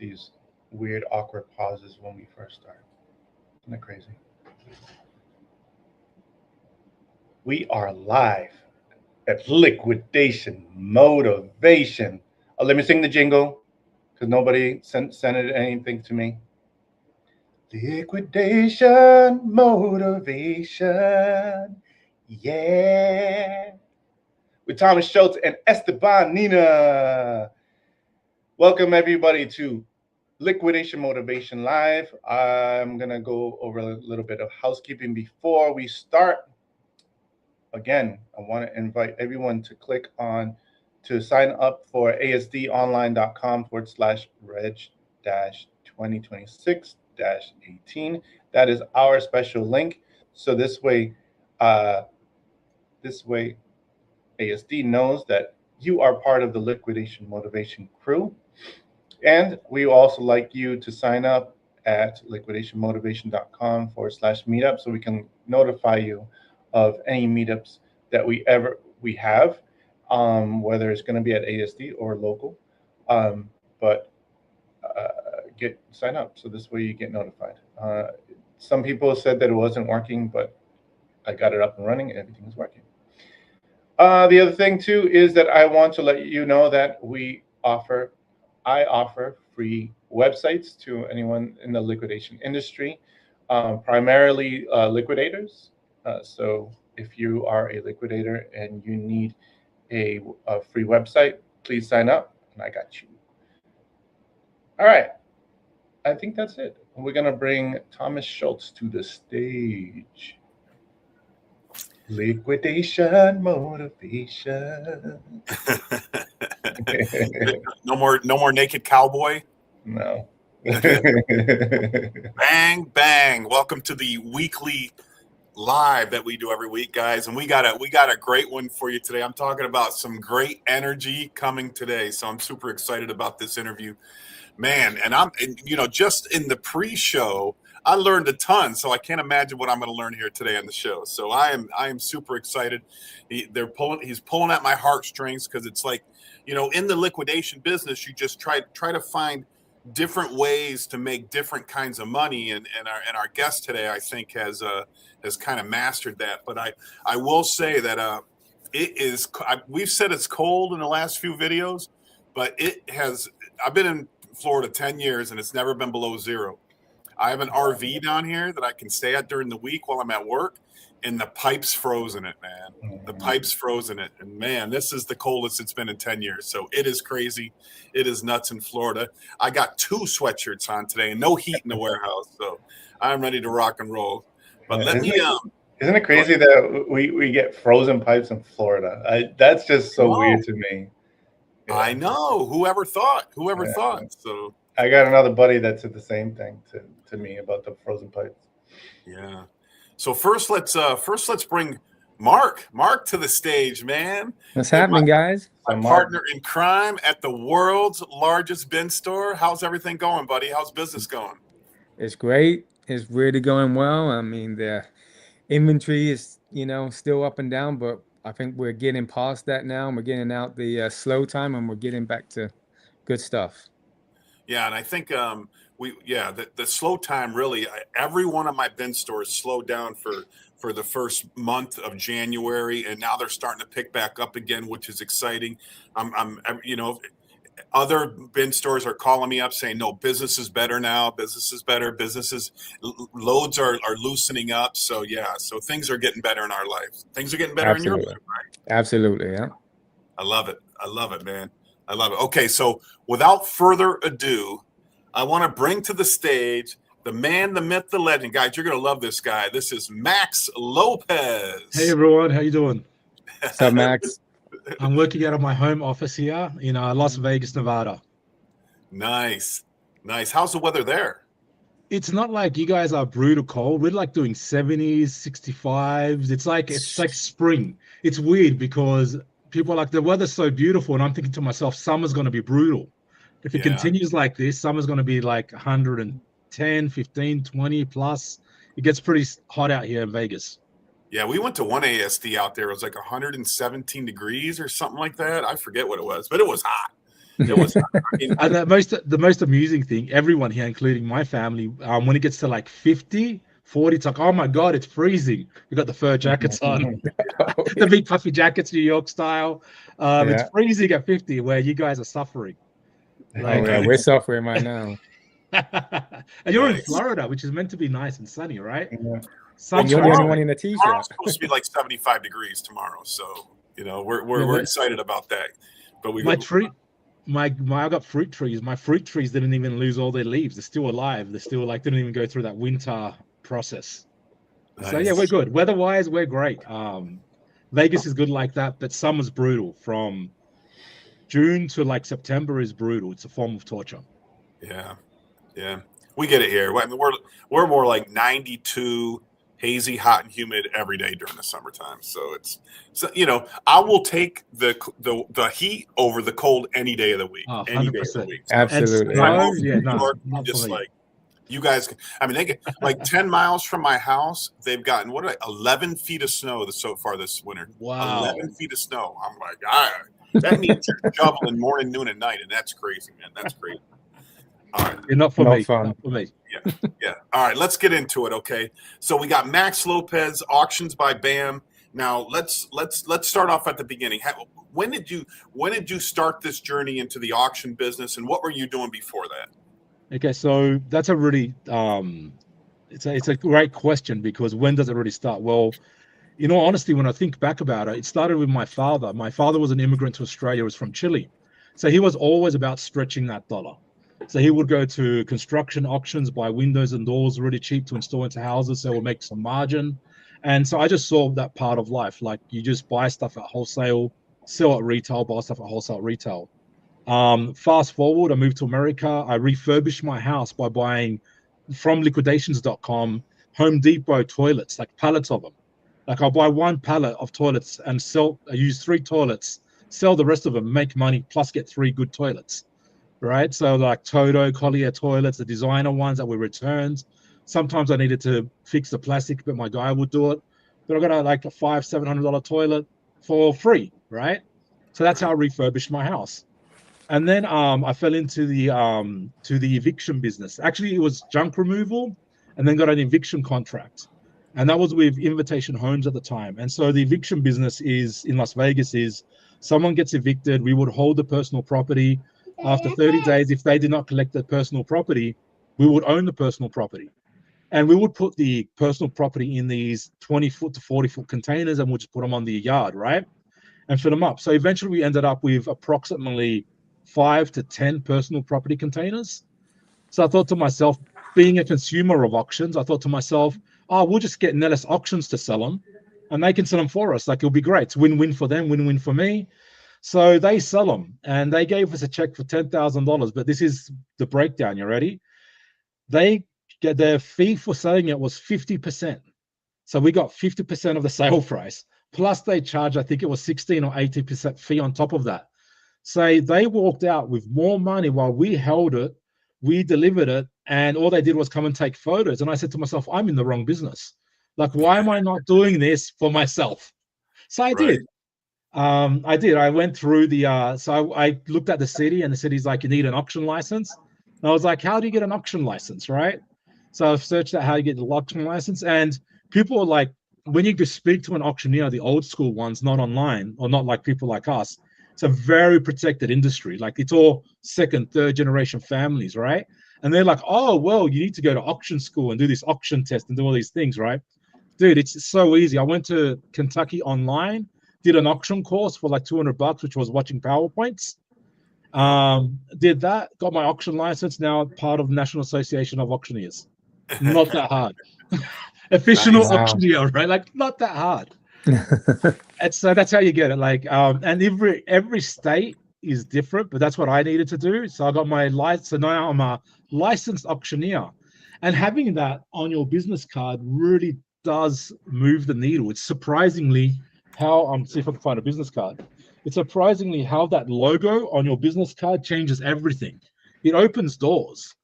these weird, awkward pauses when we first start. Isn't that crazy? We are live at Liquidation Motivation. Let me sing the jingle because nobody sent anything to me. Liquidation Motivation. Yeah. With Thomas Schultz and Esteban Nina. Welcome everybody to Liquidation Motivation Live. I'm going to go over a little bit of housekeeping before we start. Again, I want to invite everyone to click on to sign up for asd.online.com/reg-2026-18. That is our special link. So this way ASD knows that you are part of the Liquidation Motivation crew. And we also like you to sign up at liquidationmotivation.com/meetup so we can notify you of any meetups that we have, whether it's going to be at ASD or local. But sign up so this way you get notified. Some people said that it wasn't working, but I got it up and running and everything's working. The other thing too is that I want to let you know that I offer free websites to anyone in the liquidation industry, primarily liquidators. So if you are a liquidator and you need a free website, please sign up and I got you. All right. I think that's it. We're going to bring Thomas Schultz to the stage. Liquidation Motivation. No more naked cowboy. No. Bang bang! Welcome to the weekly live that we do every week, guys, and we got a great one for you today. I'm talking about some great energy coming today, so I'm super excited about this interview, man. And just in the pre-show, I learned a ton, so I can't imagine what I'm going to learn here today on the show. So I am super excited. He's pulling at my heartstrings because it's like, in the liquidation business, you just try to find different ways to make different kinds of money, and our guest today, I think, has kind of mastered that. But I will say that we've said it's cold in the last few videos, but I've been in Florida 10 years and it's never been below zero. I have an RV down here that I can stay at during the week while I'm at work, and the pipe's frozen it, man. The pipe's frozen it. And, man, this is the coldest it's been in 10 years. So it is crazy. It is nuts in Florida. I got 2 sweatshirts on today and no heat in the warehouse. So I'm ready to rock and roll. But isn't it crazy that we get frozen pipes in Florida? That's just so weird to me. Yeah. I know. Whoever thought? So I got another buddy that said the same thing to me about the frozen pipes. Yeah. So first let's bring Mark to the stage, man. What's happening, guys? My partner in crime at the world's largest bin store. How's everything going, buddy? How's business going? It's great. It's really going well. I mean, the inventory is, still up and down, but I think we're getting past that now, and we're getting out the slow time, and we're getting back to good stuff. Yeah, and I think the slow time really. Every one of my bin stores slowed down for the first month of January, and now they're starting to pick back up again, which is exciting. Other bin stores are calling me up saying, no, business is better now. Business is better. Loads are loosening up. So so things are getting better in our lives. Things are getting better in your life, right? Absolutely, yeah. I love it, man. I love it. Okay, so without further ado, I want to bring to the stage the man, the myth, the legend. Guys, you're going to love this guy. This is Max Lopez. Hey, everyone. How you doing? What's up, Max? I'm working out of my home office here in Las Vegas, Nevada. Nice. How's the weather there? It's not like you guys are brutal cold. We're like doing 70s, 65s. It's like spring. It's weird because people are like, the weather's so beautiful, and I'm thinking to myself, summer's going to be brutal. If it continues like this, summer's going to be like 110, 15, 20 plus. It gets pretty hot out here in Vegas. Yeah, we went to one ASD out there. It was like 117 degrees or something like that. I forget what it was, but it was hot. It was. I mean, And the most amusing thing, everyone here, including my family, when it gets to like 50, 40, it's like, oh my God, it's freezing. We got the fur jackets on, the big puffy jackets, New York style. It's Yeah. freezing at 50, where you guys are suffering. Oh, Like, yeah, we're suffering right now. and you're in Nice. Florida, which is meant to be nice and sunny, right? Yeah. Well, And you're the only tomorrow- one in a tomorrow's t-shirt. supposed to be like 75 degrees tomorrow, so you know we're Yeah, excited about that. But we my tree, I got fruit trees. My fruit trees didn't even lose all their leaves. They're still alive. They're still like didn't even go through that winter process. So yeah, Nice. we're good. Weather-wise, we're great. Vegas is good like that, but summer's brutal. From June to like September is brutal. It's a form of torture. Yeah, yeah, we get it here. I mean, we're more like 92, hazy, hot, and humid every day during the summertime. So you know, I will take the heat over the cold any day of the week. Oh, Any day of the 100%. week. Absolutely. And When I snow, moved to yeah, New no, York, not I'm just for me. like, you guys. I mean, they get like 10 miles from my house. They've gotten 11 feet of snow so far this winter. Wow. 11 feet of snow. I'm like, that means you're shoveling morning, noon, and night, and that's crazy, man. That's crazy. All right. You're not for No me. fun. Not for me. Yeah. All right. Let's get into it. Okay. So we got Max Lopez, auctions by BAM. Now let's start off at the beginning. When did you start this journey into the auction business, and what were you doing before that? Okay, so that's a really it's a great question, because when does it really start? Well, in all honesty, when I think back about it, it started with my father. My father was an immigrant to Australia, was from Chile. So he was always about stretching that dollar. So he would go to construction auctions, buy windows and doors really cheap to install into houses, so we'll make some margin. And so I just saw that part of life. Like, you just buy stuff at wholesale, sell at retail, buy stuff at wholesale, retail. Fast forward, I moved to America. I refurbished my house by buying from liquidations.com Home Depot toilets, like pallets of them. Like, I'll buy one pallet of toilets and I use 3 toilets, sell the rest of them, make money, plus get 3 good toilets, right? So like Toto, Collier toilets, the designer ones that were returned. Sometimes I needed to fix the plastic, but my guy would do it. But I got like a $500-700 toilet for free, right? So that's how I refurbished my house. And then I fell into the eviction business. Actually, it was junk removal, and then got an eviction contract. And that was with Invitation Homes at the time. And so the eviction business is in Las Vegas is someone gets evicted, we would hold the personal property. After 30 days, if they did not collect the personal property, we would own the personal property. And we would put the personal property in these 20-foot to 40-foot containers, and we'll just put them on the yard, right? And fill them up. So eventually we ended up with approximately 5 to 10 personal property containers. So I thought to myself, being a consumer of auctions, I thought to myself, oh, we'll just get Nellis Auctions to sell them, and they can sell them for us. Like, it'll be great. It's win-win for them, win-win for me. So they sell them, and they gave us a check for $10,000. But this is the breakdown. You ready? They get their fee for selling it was 50%. So we got 50% of the sale price. Plus they charge, I think it was 16 or 18% fee on top of that. So they walked out with more money while we held it, we delivered it, and all they did was come and take photos. And I said to myself, I'm in the wrong business. Like, why am I not doing this for myself? So I did. I did. I went through the, so I looked at the city, and the city's like, you need an auction license. And I was like, how do you get an auction license, right? So I've searched out how you get the auction license. And people are like, when you just speak to an auctioneer, the old school ones, not online, or not like people like us, it's a very protected industry. Like, it's all 2nd, 3rd generation families, right? And they're like, oh, well, you need to go to auction school and do this auction test and do all these things, right? Dude, it's so easy. I went to Kentucky online, did an auction course for like $200, which was watching PowerPoints. Did that, got my auction license, now part of the National Association of Auctioneers. Not that hard. Official auctioneer, right? Like, not that hard. And so that's how you get it. Like, and every state is different, but that's what I needed to do. So I got my license. So now I'm a licensed auctioneer, and having that on your business card really does move the needle. It's surprisingly how see if I can find a business card. It's surprisingly how that logo on your business card changes everything. It opens doors.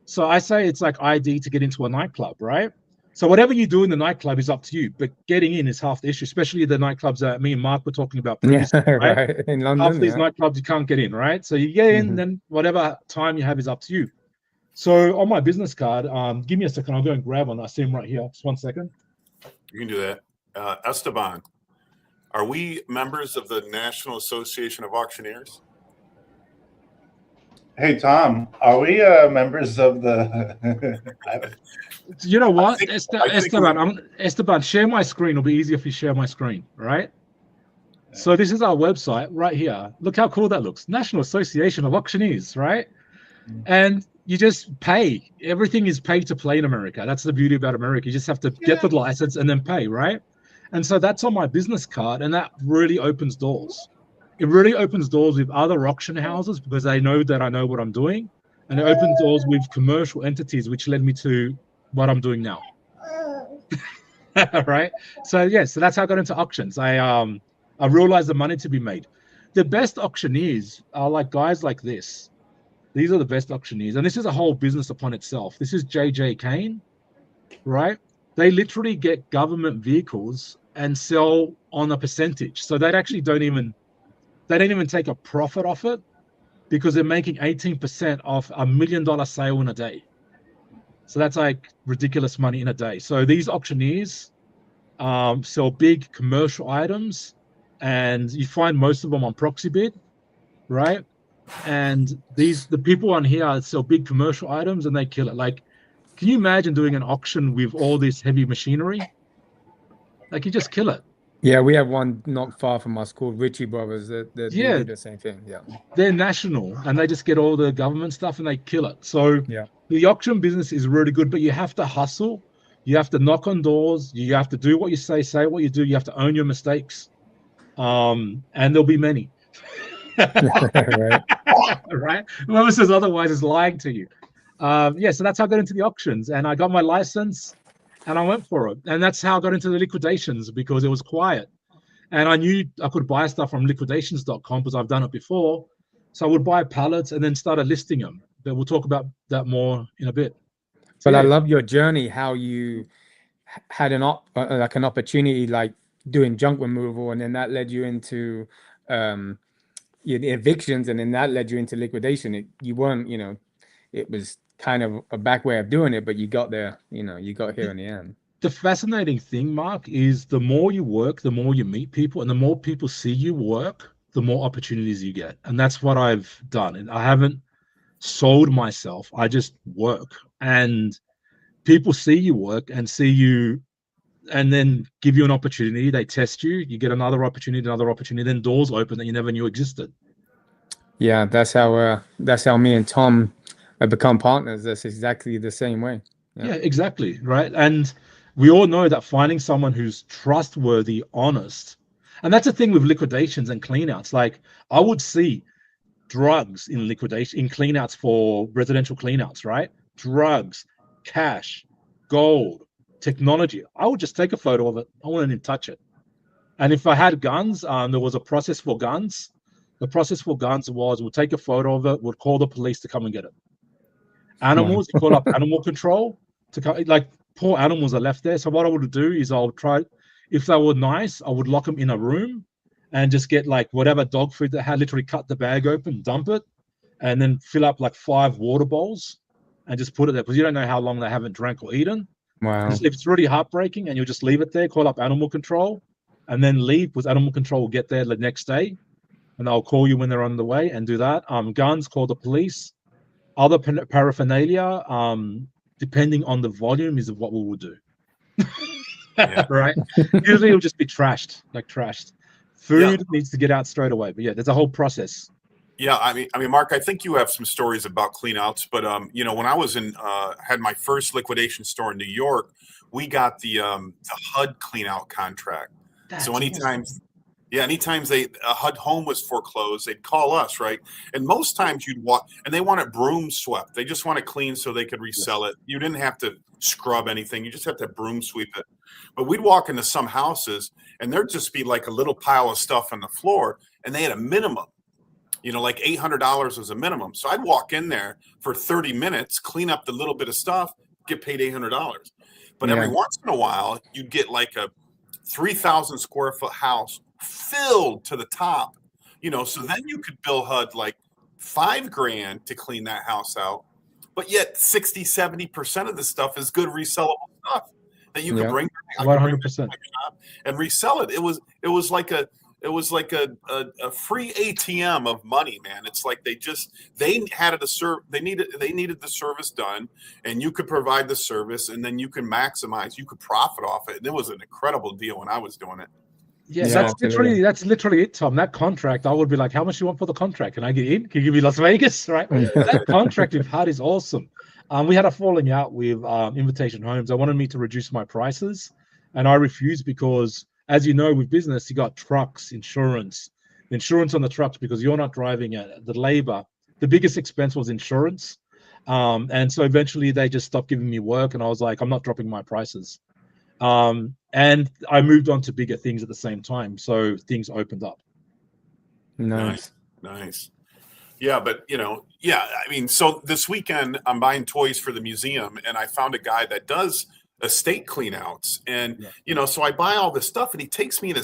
So I say it's like ID to get into a nightclub, right? So whatever you do in the nightclub is up to you, but getting in is half the issue, especially the nightclubs that me and Mark were talking about previously, right? In Half London, these nightclubs you can't get in, right? So you get in, then whatever time you have is up to you. So on my business card, give me a second. I'll go and grab one. I see him right here. Just 1 second. You can do that. Esteban, are we members of the National Association of Auctioneers? Hey, Tom, are we members of the... You know what, I think Esteban, share my screen. It'll be easier if you share my screen, right? So this is our website right here. Look how cool that looks. National Association of Auctioneers, right? And you just pay. Everything is pay to play in America. That's the beauty about America. You just have to get the license and then pay, right? And so that's on my business card, and that really opens doors. It really opens doors with other auction houses because they know that I know what I'm doing, and it opens doors with commercial entities, which led me to what I'm doing now. Right? So yeah, so that's how I got into auctions. I realized the money to be made. The best auctioneers are like guys like this. These are the best auctioneers, and this is a whole business upon itself. This is JJ Kane, right? They literally get government vehicles and sell on a percentage. So they actually don't even take a profit off it because they're making 18% off $1 million sale in a day. So that's like ridiculous money in a day. So these auctioneers sell big commercial items, and you find most of them on Proxibid, right? And the people on here sell big commercial items and they kill it. Like, can you imagine doing an auction with all this heavy machinery? Like, you just kill it. Yeah, we have one not far from us called Ritchie Brothers. They do the same thing. Yeah, they're national and they just get all the government stuff and they kill it. So yeah, the auction business is really good, but you have to hustle. You have to knock on doors. You have to do what you say what you do. You have to own your mistakes. And there'll be many. right. Right? Whoever says otherwise is lying to you. Yeah, so that's how I got into the auctions, and I got my license and I went for it. And that's how I got into the liquidations, because it was quiet. And I knew I could buy stuff from liquidations.com because I've done it before. So I would buy pallets and then started listing them. But we'll talk about that more in a bit. So, but yeah. I love your journey, how you had an opportunity like doing junk removal, and then that led you into the evictions, and then that led you into liquidation. You weren't, it was kind of a back way of doing it, but you got there, you got here in the end. The fascinating thing, Mark, is the more you work, the more you meet people, and the more people see you work, the more opportunities you get. And that's what I've done. And I haven't sold myself. I just work. And people see you work and see you, and then give you an opportunity. They test you. You get another opportunity, then doors open that you never knew existed. Yeah, that's how me and Tom have become partners. That's exactly the same way. Yeah, exactly. Right. And we all know that finding someone who's trustworthy, honest, and that's the thing with liquidations and cleanouts. Like, I would see drugs in liquidation, in cleanouts for residential cleanouts, right? Drugs, cash, gold, technology. I would just take a photo of it. I wouldn't even touch it. And if I had guns, there was a process for guns. The process for guns was, we'll take a photo of it, we'll call the police to come and get it. Animals, you call up animal control to come. Like, poor animals are left there. So what I would do is I'll try, if they were nice, I would lock them in a room and just get like whatever dog food they had, literally cut the bag open, dump it, and then fill up like 5 water bowls and just put it there, because you don't know how long they haven't drank or eaten. Wow. If it's really heartbreaking, and you'll just leave it there, call up animal control, and then leave, because animal control will get there the next day, and they'll call you when they're on the way and do that. Guns, call the police. Other paraphernalia, depending on the volume, is what we will do. Right? Usually it'll just be trashed. Food needs to get out straight away. But yeah, there's a whole process. Yeah, I mean, Mark, I think you have some stories about cleanouts, but when I was had my first liquidation store in New York, we got the HUD cleanout contract. That's so anytime awesome. anytime a HUD home was foreclosed, they'd call us, right? And most times you'd walk, and they want it broom swept. They just want it clean so they could resell it. You didn't have to scrub anything. You just have to broom sweep it. But we'd walk into some houses, and there'd just be like a little pile of stuff on the floor, and they had a minimum. Like $800 was a minimum. So I'd walk in there for 30 minutes, clean up the little bit of stuff, get paid $800. But every once in a while, you'd get like a 3,000 square foot house filled to the top, so then you could bill HUD like $5,000 to clean that house out. But yet 60-70% of the stuff is good resellable stuff that you could bring 100% and resell it. It was like a free ATM of money, man. It's like they had they needed the service done, and you could provide the service, and then you can maximize, you could profit off it. And it was an incredible deal when I was doing it. Yeah, that's literally it, Tom. That contract, I would be like, how much do you want for the contract? Can I get in? Can you give me Las Vegas? Right? That contract we've had is awesome. We had a falling out with Invitation Homes. They wanted me to reduce my prices, and I refused because, as you know, with business, you got trucks, insurance on the trucks because you're not driving it. The labor, the biggest expense was insurance. And so eventually they just stopped giving me work, and I was like, I'm not dropping my prices. And I moved on to bigger things at the same time. So things opened up. Nice. Yeah, but I mean, so this weekend I'm buying toys for the museum, and I found a guy that does estate cleanouts, and so I buy all this stuff, and he takes me in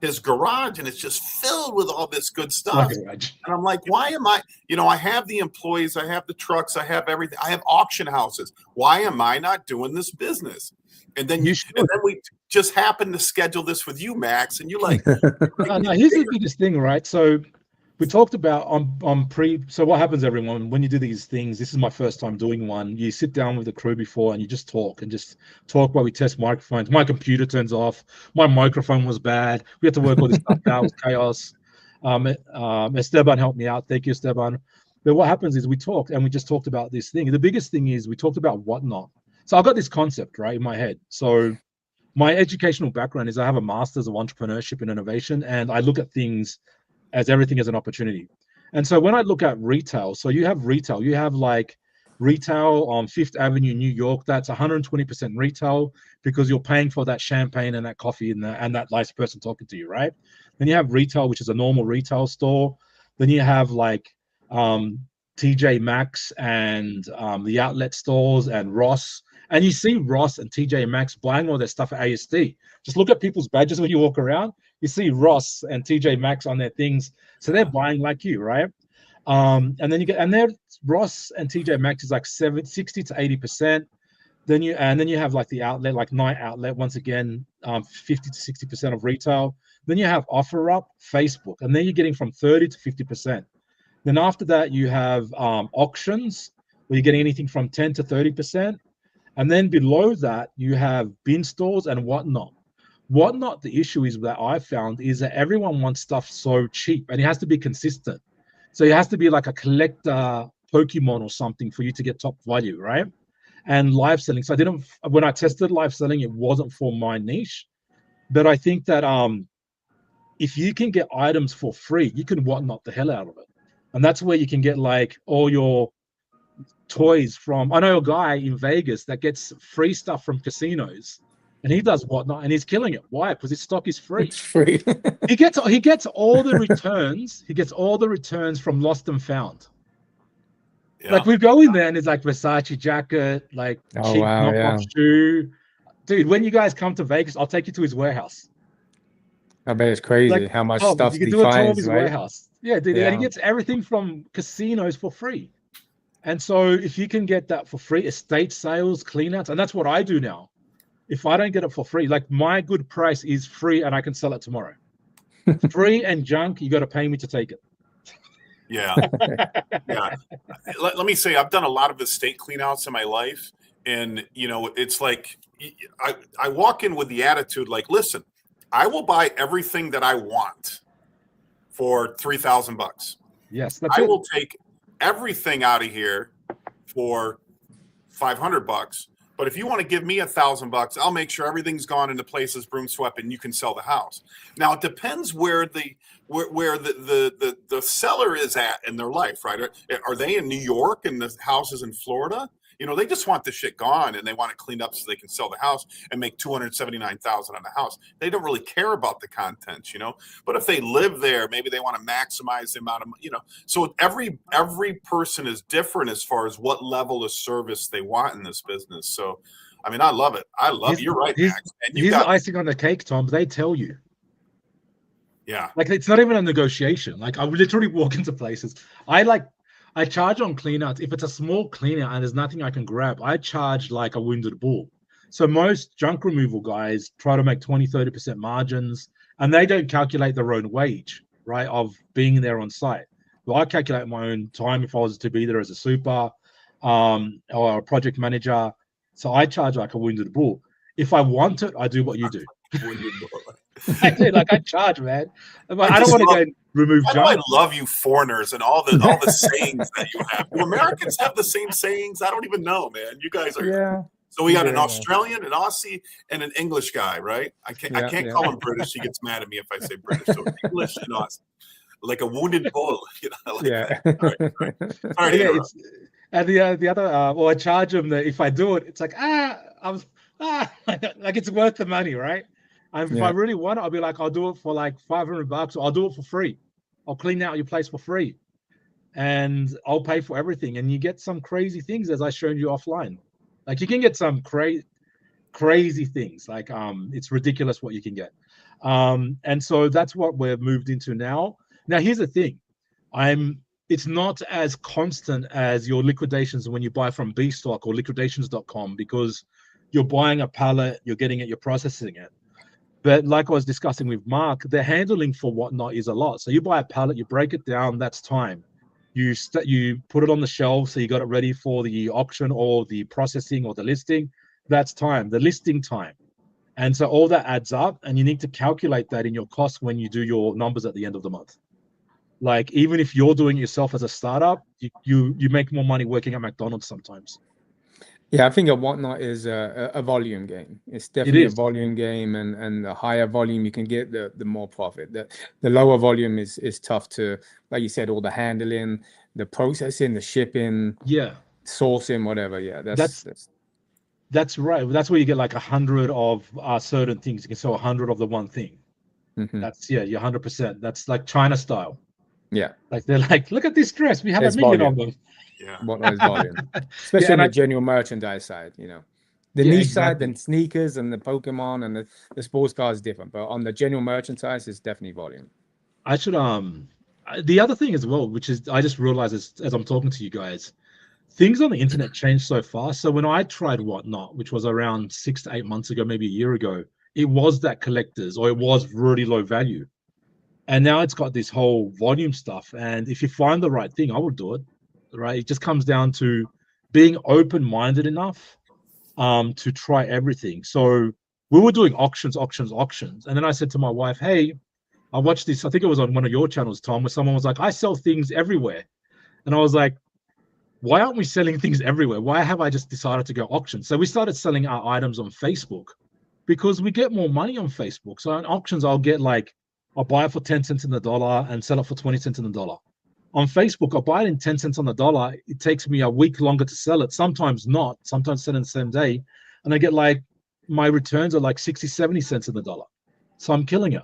his garage, and it's just filled with all this good stuff. And I'm like, why am I? I have the employees, I have the trucks, I have everything, I have auction houses. Why am I not doing this business? And then we just happen to schedule this with you, Max, and you're like, no, here's the biggest thing, right? So we talked about so what happens, everyone, when you do these things, this is my first time doing one, you sit down with the crew before and you just talk while we test microphones. My computer turns off, my microphone was bad, we had to work all this stuff out, it was chaos. Esteban helped me out, thank you, Esteban. But what happens is we talk, and we just talked about this thing. The biggest thing is we talked about whatnot. So I got this concept right in my head. So my educational background is I have a master's of entrepreneurship and innovation, and I look at things as everything as an opportunity. And so when I look at retail, so you have like retail on Fifth Avenue, New York, that's 120% retail because you're paying for that champagne and that coffee and that nice person talking to you, right? Then you have retail, which is a normal retail store. Then you have like TJ Maxx and the outlet stores and Ross. And you see Ross and TJ Maxx buying all their stuff at ASD. Just look at people's badges when you walk around. You see Ross and TJ Maxx on their things. So they're buying like you, right? And then Ross and TJ Maxx is like 60 to 80%. Then you have like the outlet, like Night Outlet, once again, 50 to 60% of retail. Then you have OfferUp, Facebook, and then you're getting from 30 to 50%. Then after that, you have auctions, where you're getting anything from 10 to 30%. And then below that, you have bin stores and whatnot. Whatnot, the issue is that I found is that everyone wants stuff so cheap, and it has to be consistent. So it has to be like a collector Pokemon or something for you to get top value, right? And live selling. So when I tested live selling, it wasn't for my niche. But I think that if you can get items for free, you can whatnot the hell out of it. And that's where you can get like all your toys from. I know a guy in Vegas that gets free stuff from casinos, and he does whatnot, and he's killing it. Why? Because his stock is free. It's free. he gets all the returns. He gets all the returns from lost and found. Yeah. Like we go in there and it's like Versace jacket, like cheap knockoff shoe. Dude, when you guys come to Vegas, I'll take you to his warehouse. I bet it's crazy like, how much stuff he finds, his warehouse. Yeah, dude, and he gets everything from casinos for free. And so if you can get that for free, estate sales, cleanouts, and that's what I do now. If I don't get it for free, like my good price is free and I can sell it tomorrow. Free and junk, you got to pay me to take it. Yeah. Yeah. Let me say, I've done a lot of estate cleanouts in my life. And, it's like I walk in with the attitude like, listen, I will buy everything that I want for $3,000. Yes. I will take everything out of here for $500. But if you want to give me $1,000, I'll make sure everything's gone into places, broom swept, and you can sell the house. Now it depends where the seller is at in their life, right? Are they in New York and the house is in Florida? They just want the shit gone and they want it cleaned up so they can sell the house and make $279,000 on the house. They don't really care about the contents, But if they live there, maybe they want to maximize the amount of, So every person is different as far as what level of service they want in this business. So I mean, I love it. I love it. You're right, Max. And you here's got the icing on the cake, Tom. They tell you. Yeah. Like, it's not even a negotiation. Like, I would literally walk into places. I charge on cleanouts. If it's a small cleanout and there's nothing I can grab, I charge like a wounded bull. So most junk removal guys try to make 20, 30% margins, and they don't calculate their own wage, right, of being there on site. Well, I calculate my own time if I was to be there as a super or a project manager. So I charge like a wounded bull. If I want it, I do what you do. I do, like, I charge, man. I don't want to go and remove junk. I love you foreigners and all the sayings that you have. Do Americans have the same sayings? I don't even know, man. You guys are. Yeah. So we got an Australian, an Aussie, and an English guy, right? I can't call him British. He gets mad at me if I say British. So English and Aussie, like a wounded bull. You know, like that. All right. Sorry to interrupt. And the other, well, I charge them that if I do it, it's like, like it's worth the money, right? And if I really want it, I'll be like, I'll do it for like $500, or I'll do it for free. I'll clean out your place for free, and I'll pay for everything. And you get some crazy things, as I showed you offline. Like, you can get some crazy things. Like, it's ridiculous what you can get. And so that's what we're moved into now. Now, here's the thing. It's not as constant as your liquidations when you buy from Bstock or liquidations.com, because you're buying a pallet, you're getting it, you're processing it. But like I was discussing with Mark, the handling for whatnot is a lot. So you buy a pallet, you break it down, that's time. You put it on the shelf, so you got it ready for the auction or the processing or the listing. That's time, the listing time. And so all that adds up, and you need to calculate that in your costs when you do your numbers at the end of the month. Like, even if you're doing it yourself as a startup, you make more money working at McDonald's sometimes. Yeah, I think a whatnot is a volume game. It's definitely a volume game, and the higher volume you can get, the more profit. The lower volume is tough to, like you said, all the handling, the processing, the shipping, sourcing, whatever. Yeah, that's right. That's where you get like 100 of certain things. You can sell 100 of the one thing. That's you're 100%. That's like China style. Yeah, like they're like, look at this dress. We have a million of them. Yeah, what is volume, especially on the general merchandise side. You know, the niche side, the sneakers and the Pokemon and the sports car is different, but on the general merchandise, it's definitely volume. I should the other thing as well, which is I just realized as I'm talking to you guys, things on the internet change so fast. So when I tried Whatnot, which was around 6 to 8 months ago, maybe a year ago, it was that collectors, or it was really low value, and now it's got this whole volume stuff. And if you find the right thing, I would do it. Right, it just comes down to being open-minded enough to try everything. So we were doing auctions, and then I said to my wife, "Hey, I watched this. I think it was on one of your channels, Tom, where someone was like, I sell things everywhere," and I was like, "Why aren't we selling things everywhere? Why have I just decided to go auction?" So we started selling our items on Facebook, because we get more money on Facebook. So on auctions, I'll buy it for 10 cents in the dollar and sell it for 20 cents in the dollar. On Facebook, I'll buy it in 10 cents on the dollar. It takes me a week longer to sell it. Sometimes not. Sometimes sell in the same day. And I get like, my returns are like 60, 70 cents in the dollar. So I'm killing it.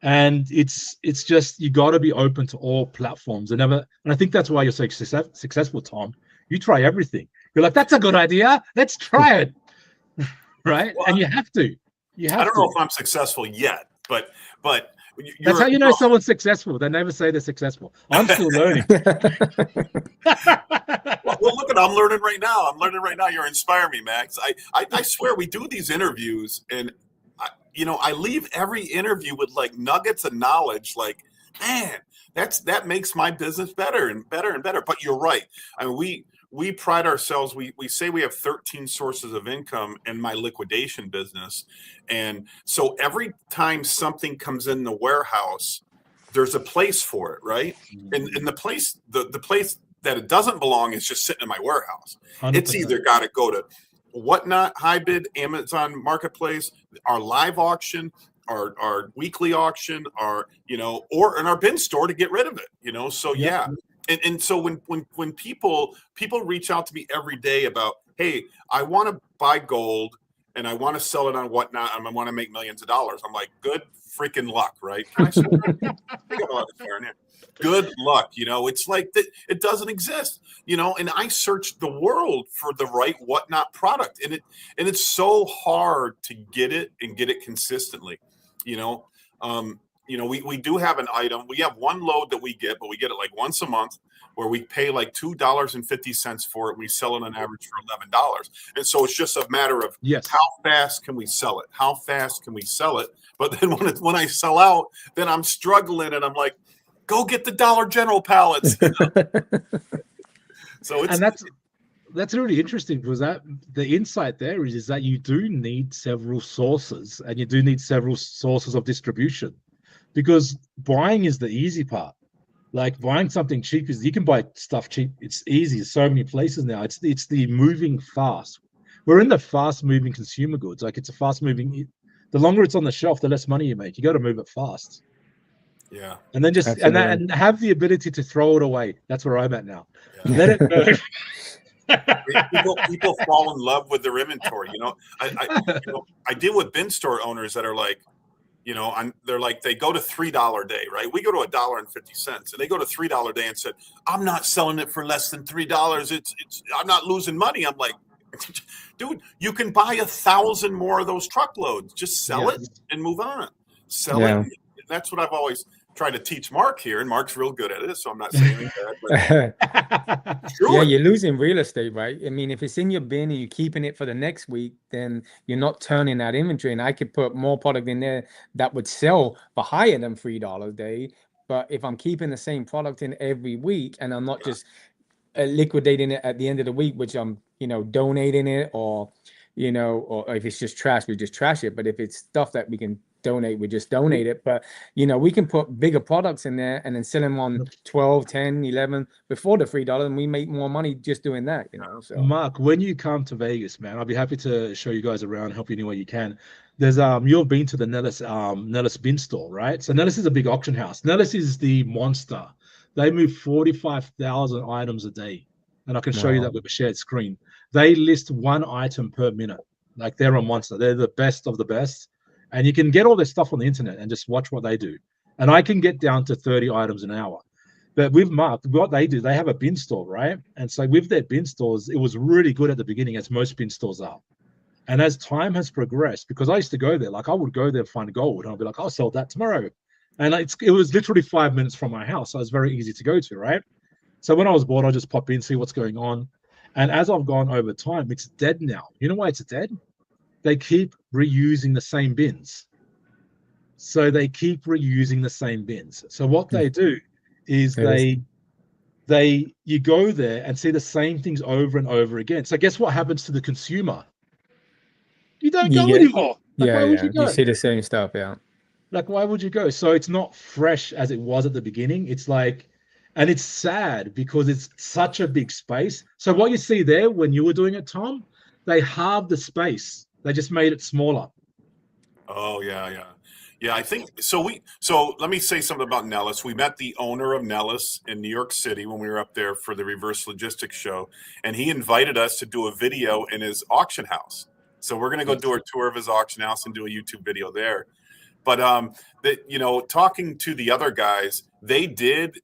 And it's just, you got to be open to all platforms. And I think that's why you're so successful, Tom. You try everything. You're like, that's a good idea. Let's try it. Right? Well, and you have to. I don't know if I'm successful yet, but that's how you know someone's successful. They never say they're successful. I'm still learning. Well, look I'm learning right now. You're inspiring me, Max. I swear we do these interviews, and I leave every interview with like nuggets of knowledge. Like, man, that makes my business better and better and better. But you're right. I mean, we pride ourselves. We say we have 13 sources of income in my liquidation business. And so every time something comes in the warehouse, there's a place for it, right? And the place that it doesn't belong is just sitting in my warehouse. 100%. It's either got to go to Whatnot, Hybid, Amazon Marketplace, our live auction, our weekly auction, or in our bin store to get rid of it. So yeah. And so when people reach out to me every day about, hey, I want to buy gold and I want to sell it on whatnot, and I want to make millions of dollars. I'm like, good freaking luck, right? Can I swear? I think I'm allowed to swear in here. Good luck, you know. It's like that. It doesn't exist, you know. And I searched the world for the right whatnot product, and it's so hard to get it and get it consistently, you know. We do have an item. We have one load that we get, but we get it like once a month, where we pay like $2.50 for it. We sell it on average for $11, and so it's just a matter of how fast can we sell it? How fast can we sell it? But then when I sell out, then I'm struggling, and I'm like, go get the Dollar General pallets. You know? So it's, and that's really interesting, because that the insight there is that you do need several sources, and you do need several sources of distribution, because buying is the easy part. Like buying something cheap is, you can buy stuff cheap. It's easy. There's so many places now. It's the moving fast. We're in the fast moving consumer goods. Like it's a fast moving. The longer it's on the shelf, the less money you make. You got to move it fast. Yeah. And then just and have the ability to throw it away. That's where I'm at now. Yeah. Let it go. People fall in love with their inventory. You know, I deal with bin store owners that are like, you know, they're like, they go to $3 a day, right? We go to $1.50, and they go to $3 a day and said, I'm not selling it for less than $3. It's I'm not losing money. I'm like, dude, you can buy 1,000 more of those truckloads. Just sell it and move on. Sell it. That's what I've always tried to teach Mark here, and Mark's real good at it, so I'm not saying anything bad. Yeah, you're losing real estate, right? I mean, if it's in your bin and you're keeping it for the next week, then you're not turning that inventory. And I could put more product in there that would sell for higher than $3 a day. But if I'm keeping the same product in every week, and I'm not just liquidating it at the end of the week, which I'm, you know, donating it, or, you know, or if it's just trash, we just trash it. But if it's stuff that we can donate, we just donate it. But, you know, we can put bigger products in there and then sell them on 12, 10, 11 before the $3, and we make more money just doing that, you know. So Mark, when you come to Vegas, man, I'll be happy to show you guys around, help you any way you can. There's you've been to the Nellis bin store, right? So Nellis is a big auction house. Nellis is the monster. They move 45,000 items a day, and I can show you that with a shared screen. They list one item per minute. Like, they're a monster. They're the best of the best. And you can get all this stuff on the internet and just watch what they do. And I can get down to 30 items an hour. But with Mark, what they do, they have a bin store, right? And so with their bin stores, it was really good at the beginning, as most bin stores are. And as time has progressed, because I used to go there, like I would go there and find gold, and I'd be like, I'll sell that tomorrow. And it was literally 5 minutes from my house. So it was very easy to go to, right? So when I was bored, I'd just pop in, see what's going on. And as I've gone over time, it's dead now. You know why it's dead? They keep reusing the same bins. So they keep reusing the same bins. So what they do is you go there and see the same things over and over again. So guess what happens to the consumer? You don't go anymore. Like, why would you go? You see the same stuff, Like, why would you go? So it's not fresh as it was at the beginning. It's like, and it's sad because it's such a big space. So what you see there when you were doing it, Tom, they halved the space. They just made it smaller. Oh, yeah. I think so. So let me say something about Nellis. We met the owner of Nellis in New York City when we were up there for the Reverse Logistics show, and he invited us to do a video in his auction house. So we're going to go do a tour of his auction house and do a YouTube video there. But talking to the other guys, they did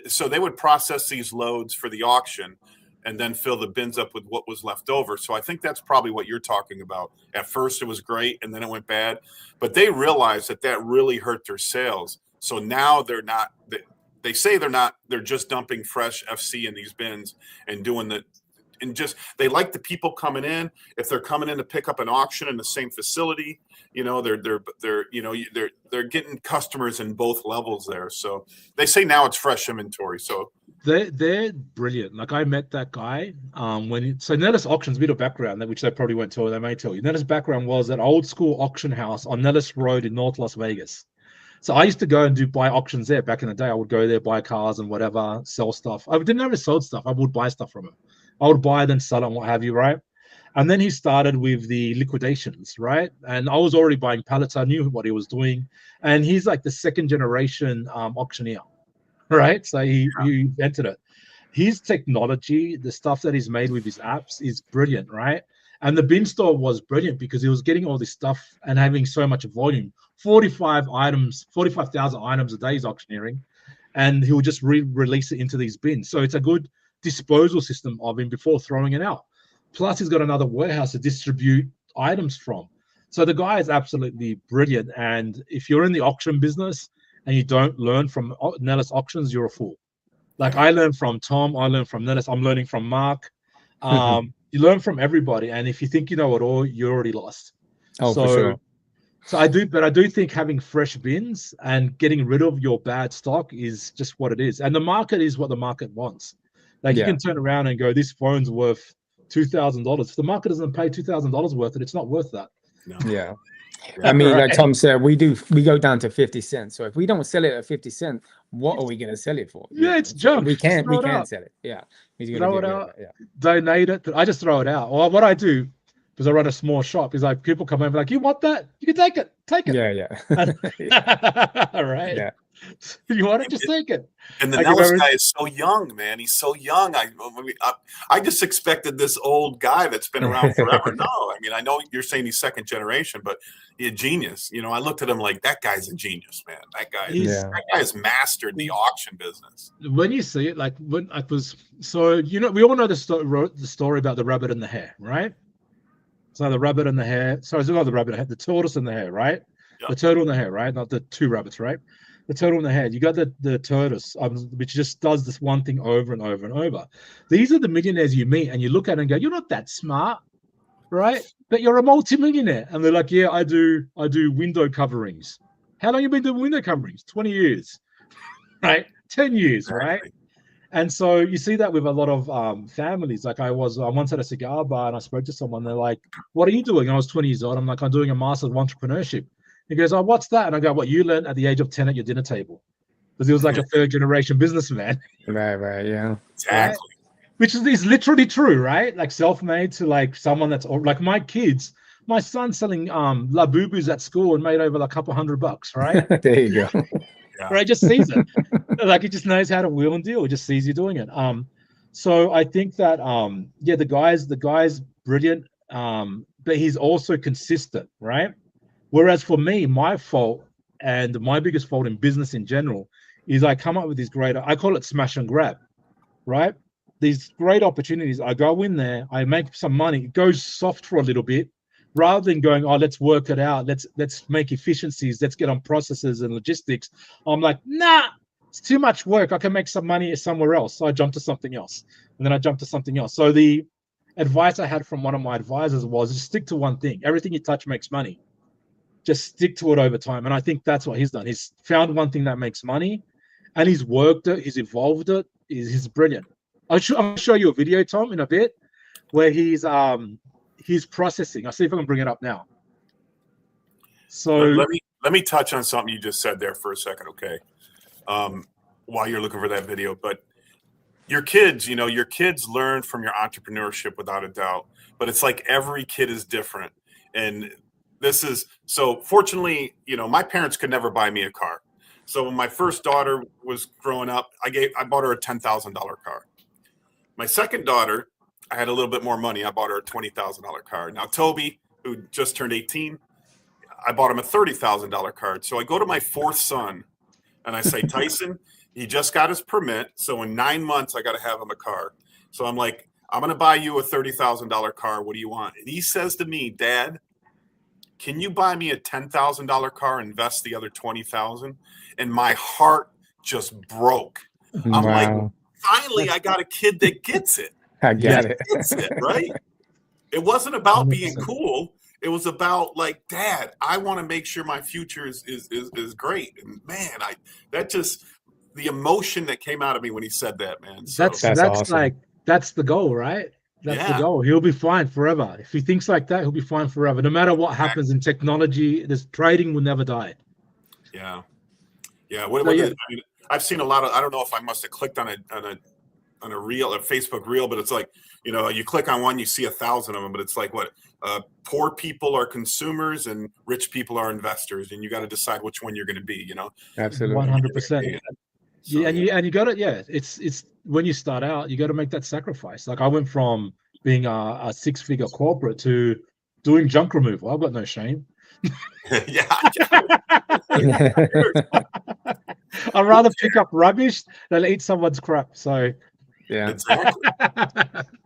so they would process these loads for the auction and then fill the bins up with what was left over. So I think that's probably what you're talking about. At first it was great, and then it went bad. But they realized that really hurt their sales. So now they're not – they say they're just dumping fresh FC in these bins and doing they like the people coming in. If they're coming in to pick up an auction in the same facility, you know, they're getting customers in both levels there. So they say now it's fresh inventory. So they're brilliant. Like, I met that guy so Nellis Auctions, a bit of background, which they probably won't tell you, they may tell you. Nellis background was an old school auction house on Nellis Road in North Las Vegas. So I used to go and buy auctions there back in the day. I would go there, buy cars and whatever, sell stuff. I didn't ever sell stuff. I would buy stuff from him. I would buy, then sell it and what have you, right? And then he started with the liquidations, right? And I was already buying pallets. I knew what he was doing. And he's like the second generation auctioneer, right? So he invented it. His technology, the stuff that he's made with his apps is brilliant, right? And the bin store was brilliant because he was getting all this stuff and having so much volume. 45,000 items a day he's auctioneering, and he'll just release it into these bins. So it's a good disposal system of him before throwing it out. Plus, he's got another warehouse to distribute items from. So the guy is absolutely brilliant. And if you're in the auction business and you don't learn from Nellis Auctions, you're a fool. Like I learned from Tom, I learned from Nellis, I'm learning from Mark. You learn from everybody. And if you think you know it all, you're already lost. Oh, for sure. So I do think having fresh bins and getting rid of your bad stock is just what it is. And the market is what the market wants. Like you can turn around and go, this phone's worth $2,000. If the market doesn't pay $2,000 worth it, it's not worth that. No. Yeah. I mean, like Tom said, we go down to 50 cents. So if we don't sell it at 50 cents, what are we going to sell it for? Yeah, it's junk. We can't sell it. Yeah. He's going to throw it out. Donate it. I just throw it out. Or what I do, because I run a small shop, is like people come over like, you want that? You can take it. Take it. Yeah. All right. Yeah. You want it? Just take it. And the Nellis guy is so young, man. He's so young. I just expected this old guy that's been around forever. No, I mean, I know you're saying he's second generation, but he's a genius. You know, I looked at him like, that guy's a genius, man. That guy has mastered the auction business. When you see it, like when I was, so, you know, we all know the story about the rabbit and the hare, right? So the rabbit and the hare, sorry, it's not the rabbit and the hare, the tortoise and the hare, right? Yep. The turtle and the hare, right? Not the two rabbits, right? The turtle and the hare. You got the tortoise, which just does this one thing over and over and over. These are the millionaires you meet, and you look at it and go, "You're not that smart, right? But you're a multimillionaire." And they're like, "Yeah, I do window coverings." How long you been doing window coverings? 20 years, right? 10 years, exactly. Right? And so you see that with a lot of families. Like I once at a cigar bar and I spoke to someone. They're like, "What are you doing?" And I was 20 years old. I'm like, "I'm doing a master's of entrepreneurship." He goes, "Oh, what's that?" And I go, "What you learned at the age of 10 at your dinner table," because he was like a third generation businessman. Right, yeah, exactly. Right? Which is literally true, right? Like self-made to like someone that's like my kids. My son's selling Labubus at school and made over like a couple $100, right? There you go. Yeah. Right, just sees it. Like he just knows how to wheel and deal. He just sees you doing it. So I think that the guy's brilliant, but he's also consistent, right? Whereas for me, my fault and my biggest fault in business in general is I come up with these I call it smash and grab, right? These great opportunities. I go in there, I make some money, it goes soft for a little bit, rather than going, "Oh, let's work it out. Let's make efficiencies. Let's get on processes and logistics." I'm like, nah, it's too much work. I can make some money somewhere else. So I jump to something else. And then I jump to something else. So the advice I had from one of my advisors was just stick to one thing. Everything you touch makes money. Just stick to it over time. And I think that's what he's done. He's found one thing that makes money and he's worked it. He's evolved it. He's brilliant. I'll show you a video, Tom, in a bit where he's processing. I'll see if I can bring it up now. So let me touch on something you just said there for a second, okay? While you're looking for that video, but your kids learn from your entrepreneurship without a doubt, but it's like every kid is different. And so fortunately, my parents could never buy me a car. So when my first daughter was growing up, I bought her a $10,000 car. My second daughter, I had a little bit more money. I bought her a $20,000 car. Now, Toby, who just turned 18, I bought him a $30,000 car. So I go to my fourth son and I say, "Tyson, he just got his permit. So in 9 months, I got to have him a car." So I'm like, "I'm going to buy you a $30,000 car. What do you want?" And he says to me, "Dad, can you buy me a $10,000 car and invest the other $20,000?" And my heart just broke. I'm like, finally, I got a kid that gets it. I get it. Gets it, right? It wasn't about being cool. It was about like, "Dad, I want to make sure my future is great." And man, the emotion that came out of me when he said that, man. So, that's awesome. like, that's the goal, right? That's the goal. He'll be fine forever. If he thinks like that, he'll be fine forever. No matter what happens in technology, this trading will never die. Yeah. I mean, I've seen a lot of, I don't know if I must have clicked on a reel, a Facebook reel, but it's like, you click on one, you see 1,000 of them, but it's like what? Poor people are consumers and rich people are investors, and you got to decide which one you're going to be, Absolutely. 100%. Yeah, and you got it. Yeah, it's when you start out, you got to make that sacrifice. Like I went from being a six-figure corporate to doing junk removal. I've got no shame. Yeah. I'd rather pick up rubbish than eat someone's crap. So Yeah. Exactly.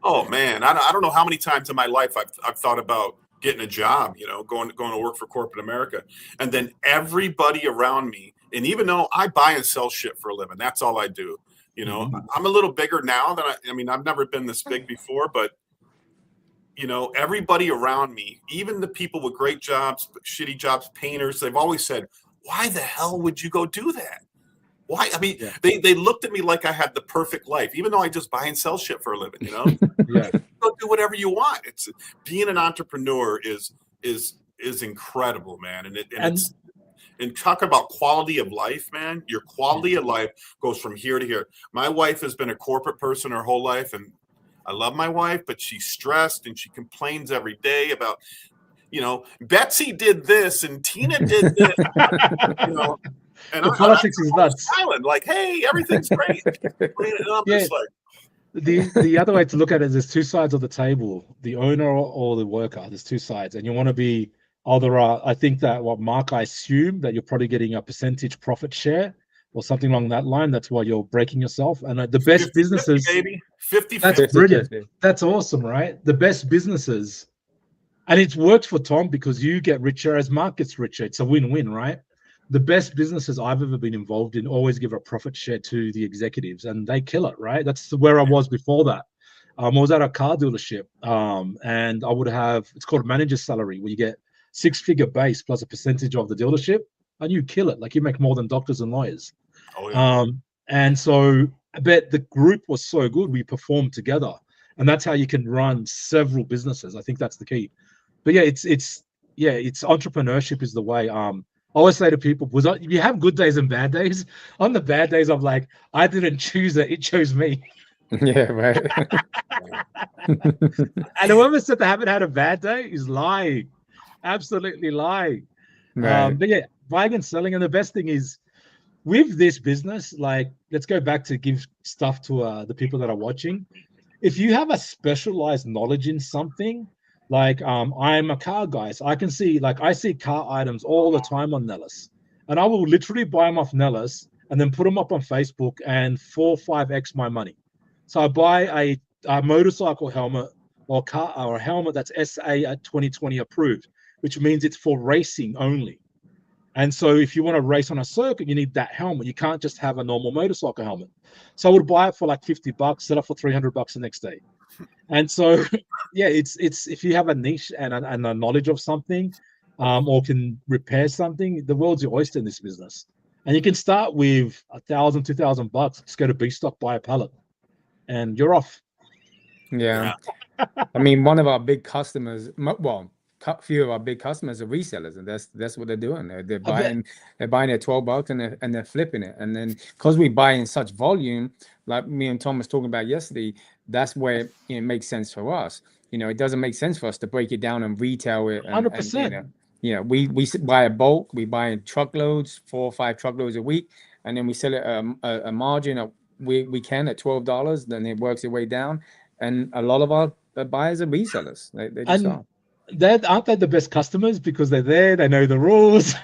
Oh man, I don't know how many times in my life I've thought about getting a job, going to work for corporate America, and then everybody around me, and even though I buy and sell shit for a living, that's all I do. I'm a little bigger now than I've never been this big before, but everybody around me, even the people with great jobs, shitty jobs, painters, they've always said, why the hell would you go do that? Why? I mean, they looked at me like I had the perfect life, even though I just buy and sell shit for a living, Yeah. Go do whatever you want. It's being an entrepreneur is incredible, man. And talk about quality of life, man. Your quality of life goes from here to here. My wife has been a corporate person her whole life, and I love my wife, but she's stressed and she complains every day about, Betsy did this and Tina did this, And the politics is nuts. Smiling, like, hey, everything's great. And I'm just like, the other way to look at it is there's two sides of the table, the owner or the worker. There's two sides, and you want to be either. I think that I assume that you're probably getting a percentage profit share or something along that line. That's why you're breaking yourself. And the best 50, businesses, 50, baby, 50. That's brilliant. That's awesome, right? The best businesses, and it's worked for Tom because you get richer as Mark gets richer. It's a win-win, right? The best businesses I've ever been involved in always give a profit share to the executives, and they kill it, right? That's where I was before that. I was at a car dealership, and I would have, it's called manager's salary, where you get six-figure base plus a percentage of the dealership, and you kill it. Like, you make more than doctors and lawyers. Oh, yeah. And so I bet the group was so good, we performed together, and that's how you can run several businesses. I think that's the key. But yeah, it's entrepreneurship is the way. I always say to people, you have good days and bad days. On the bad days, I'm like, I didn't choose it; it chose me. Yeah, right. And whoever said they haven't had a bad day is lying, absolutely lying. Right. But yeah, buying and selling, and the best thing is with this business. Like, let's go back to give stuff to the people that are watching. If you have a specialized knowledge in something. Like, I'm a car guy, so I can see, I see car items all the time on Nellis, and I will literally buy them off Nellis and then put them up on Facebook and 4 or 5x my money. So I buy a motorcycle helmet or a helmet that's SA at 2020 approved, which means it's for racing only. And so if you want to race on a circuit, you need that helmet. You can't just have a normal motorcycle helmet. So I would buy it for like $50, sell it for $300 the next day. And so, yeah, it's if you have a niche and a knowledge of something, or can repair something, the world's your oyster in this business. And you can start with $1,000, $2,000. Just go to B Stock, buy a pallet, and you're off. Yeah. I mean, one of our big customers, few of our big customers are resellers, and that's what they're doing. They're buying at $12 and they're flipping it. And then because we buy in such volume, like me and Tom was talking about yesterday, that's where it makes sense for us. It doesn't make sense for us to break it down and retail it. 100%. We buy a bulk, we buy in truckloads, 4 or 5 truckloads a week, and then we sell it a margin of we can at $12. Then it works its way down, and a lot of our buyers are resellers. They just are. Aren't they the best customers because they're there, they know the rules,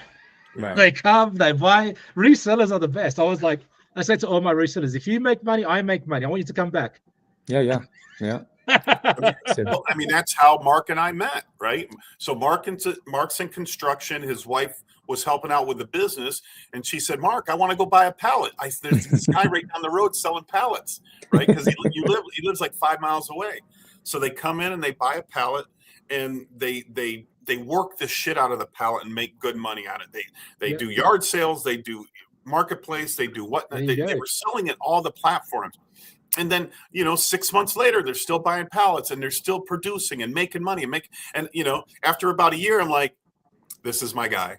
Right. They come, they buy. Resellers are the best. I say to all my resellers, if you make money, I make money. I want you to come back. Yeah. Well, I mean, that's how Mark and I met, right? So Mark's in construction. His wife was helping out with the business, and she said, "Mark, I want to go buy a pallet. There's this guy right down the road selling pallets, right? Because he lives like 5 miles away." So they come in and they buy a pallet, and they work the shit out of the pallet and make good money on it. They do yard sales, they do marketplace, they do whatnot. They were selling it all the platforms. And then, 6 months later, they're still buying pallets and they're still producing and making money and after about a year, I'm like, this is my guy.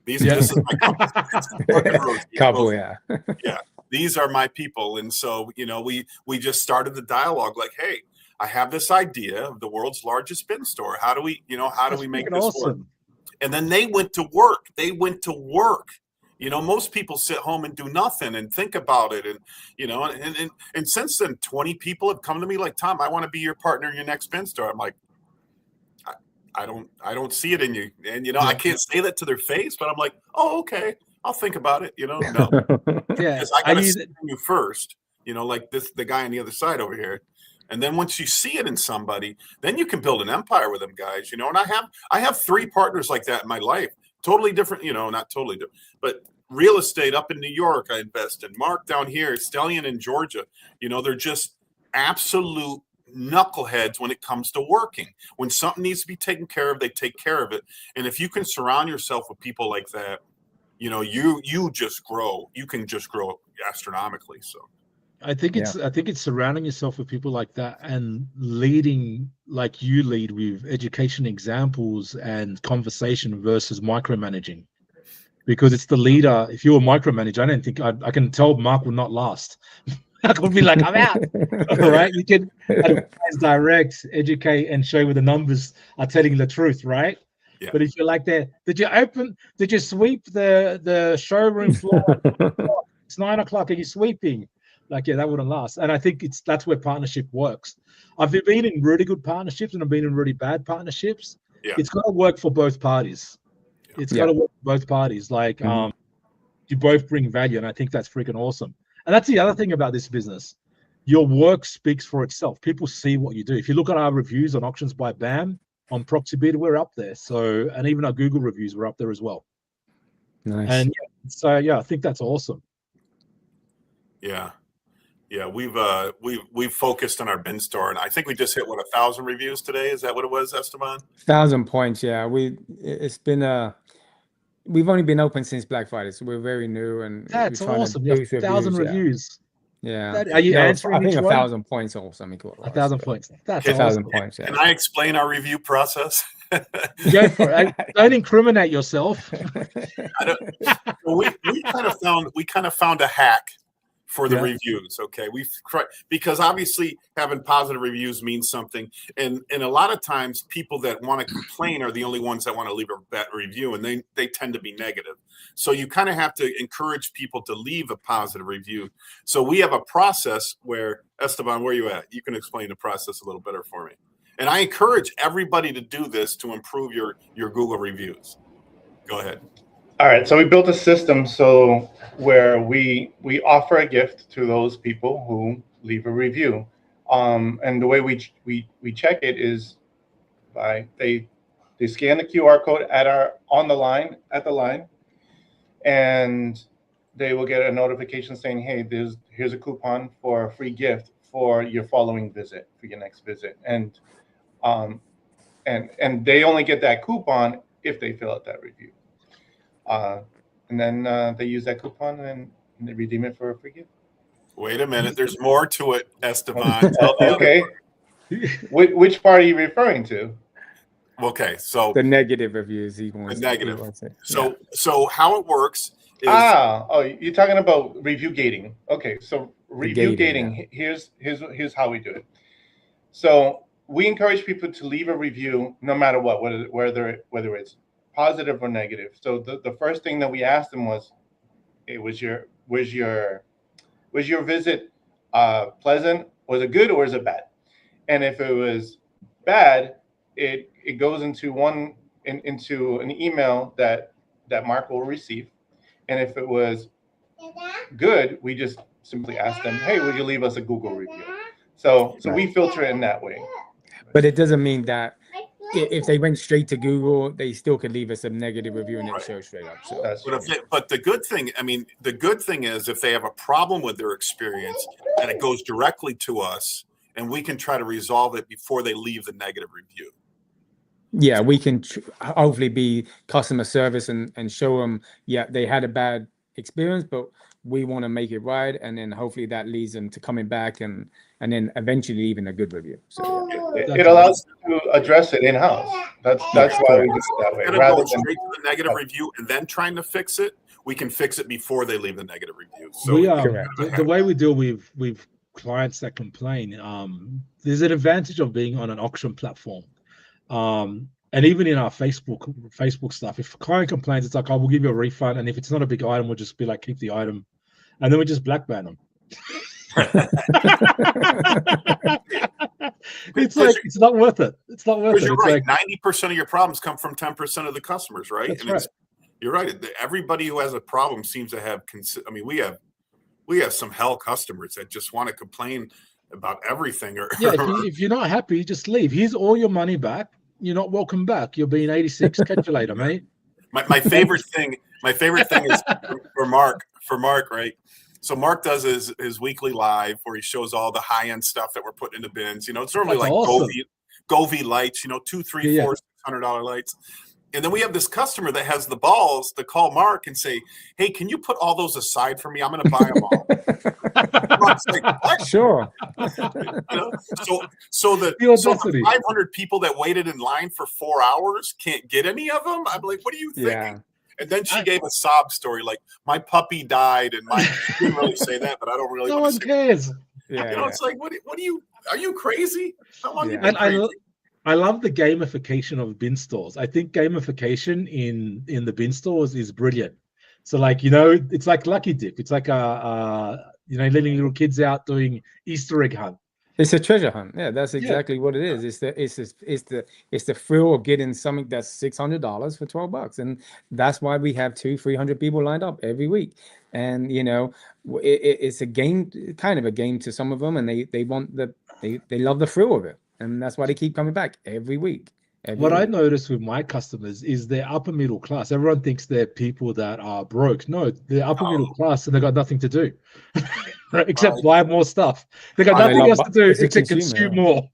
This is my company. Couple, yeah. Yeah. These are my people. And so, we just started the dialogue like, hey, I have this idea of the world's largest bin store. How do we make this work? And then they went to work. Most people sit home and do nothing and think about it. And since then, 20 people have come to me like, Tom, I want to be your partner in your next bin store. I'm like, I don't see it in you. And, I can't say that to their face, but I'm like, oh, okay, I'll think about it. No, because I got to see you first, like the guy on the other side over here. And then once you see it in somebody, then you can build an empire with them guys, and I have 3 partners like that in my life. Totally different, not totally different, but real estate up in New York, I invest in. Mark down here, Stellion in Georgia. They're just absolute knuckleheads when it comes to working. When something needs to be taken care of, they take care of it. And if you can surround yourself with people like that, you just grow. You can just grow astronomically. So I think it's surrounding yourself with people like that and leading like you lead with education examples and conversation versus micromanaging. Because it's the leader. If you were micromanaged, I don't think I can tell Mark will not last. I could be like, I'm out. Right? You can advise, direct, educate, and show where the numbers are telling the truth, right? Yeah. But if you're like that, did you sweep the showroom floor? It's 9 o'clock. Are you sweeping? Like, yeah, that wouldn't last. And I think that's where partnership works. I've been in really good partnerships and I've been in really bad partnerships. Yeah. It's got to work for both parties. It's got to work for both parties. Like, you both bring value, and I think that's freaking awesome. And that's the other thing about this business. Your work speaks for itself. People see what you do. If you look at our reviews on Auctions by BAM, on Proxibid, we're up there. So, and even our Google reviews, we're up there as well. Nice. And I think that's awesome. Yeah. Yeah, we've focused on our bin store, and I think we just hit 1,000 reviews today. Is that what it was, Esteban? 1,000 points. Yeah, it's been we've only been open since Black Friday, so we're very new, and that's we're awesome. 1,000 reviews. Yeah. Are you answering? I think each 1,000 points or something. 1,000 points. That's 1,000 awesome. points. Yeah. Can I explain our review process? Go for it. Don't incriminate yourself. We kind of found a hack for the reviews. Okay. Because obviously having positive reviews means something. And a lot of times people that want to complain are the only ones that want to leave a bad review, and they tend to be negative. So you kind of have to encourage people to leave a positive review. So we have a process where, Esteban, where are you at? You can explain the process a little better for me. And I encourage everybody to do this to improve your Google reviews. Go ahead. All right, so we built a system where we offer a gift to those people who leave a review, and the way we check it is by they scan the QR code at the line, and they will get a notification saying, hey, here's a coupon for a free gift for your following visit, for your next visit, and they only get that coupon if they fill out that review. And then they use that coupon and they redeem it for a free gift. Wait a minute. There's more to it, Esteban. Okay. Which part are you referring to? Okay, so the negative reviews. The negative. So how it works is... you're talking about review gating. Okay, so review gating. Yeah. Here's how we do it. So we encourage people to leave a review no matter what, whether it's positive or negative. So the first thing that we asked them was your visit pleasant? Was it good or was it bad? And if it was bad, it goes into an email that Mark will receive. And if it was good, we just simply ask them, hey, would you leave us a Google review? So we filter it in that way. But it doesn't mean that if they went straight to Google, they still could leave us a negative review and then show straight up. So but the good thing is if they have a problem with their experience, and it goes directly to us, and we can try to resolve it before they leave the negative review. Yeah, we can hopefully be customer service and show them, they had a bad experience, but we want to make it right, and then hopefully that leads them to coming back and then eventually leaving a good review. So it allows you to address it in-house. That's why we do it that way. Rather than straight to the negative review and then trying to fix it, we can fix it before they leave the negative review. So the way we deal with clients that complain, there's an advantage of being on an auction platform. And even in our Facebook stuff, if a client complains, it's like, "I will give you a refund," and if it's not a big item, we'll just be like, "Keep the item," and then we just black ban them. It's like, it's not worth it. It's not worth it. You're It's right. like 90% of your problems come from 10% of the customers, right? That's And right. you're right. Everybody who has a problem seems to have. I mean, we have some hell customers that just want to complain about everything. Yeah, if you're not happy, just leave. Here's all your money back. You're not welcome back. You're being 86. Catch you later, mate. My favorite thing is for Mark, right? So Mark does his weekly live where he shows all the high end stuff that we're putting in the bins. You know, it's normally That's like awesome. Govee lights, you know, $200, $300, $400, $600 lights. And then we have this customer that has the balls to call Mark and say, "Hey, can you put all those aside for me? I'm going to buy them all." Mark's like, "What?" Sure. You know? So the 500 people that waited in line for 4 hours can't get any of them. I'm like, "What are you thinking?" Yeah. And then she gave a sob story, like, "My puppy died," and she didn't really say that, but I don't really. No want one to cares. say Yeah. You know, it's like, what are you? Are you crazy? How long Yeah. you been And crazy? I love the gamification of bin stores. I think gamification in the bin stores is brilliant. So, like, you know, it's like Lucky Dip. It's like you know, letting little kids out doing Easter egg hunt. It's a treasure hunt. Yeah, that's exactly what it is. It's the thrill of getting something that's $600 for $12, and that's why we have 200-300 people lined up every week. And you know, it's a game, kind of a game to some of them, and they want they love the thrill of it, and that's why they keep coming back every week. What I notice with my customers is they're upper middle class. Everyone thinks they're people that are broke. No, they're upper middle class and they got nothing to do, except buy more stuff. They got nothing else to do except consume more.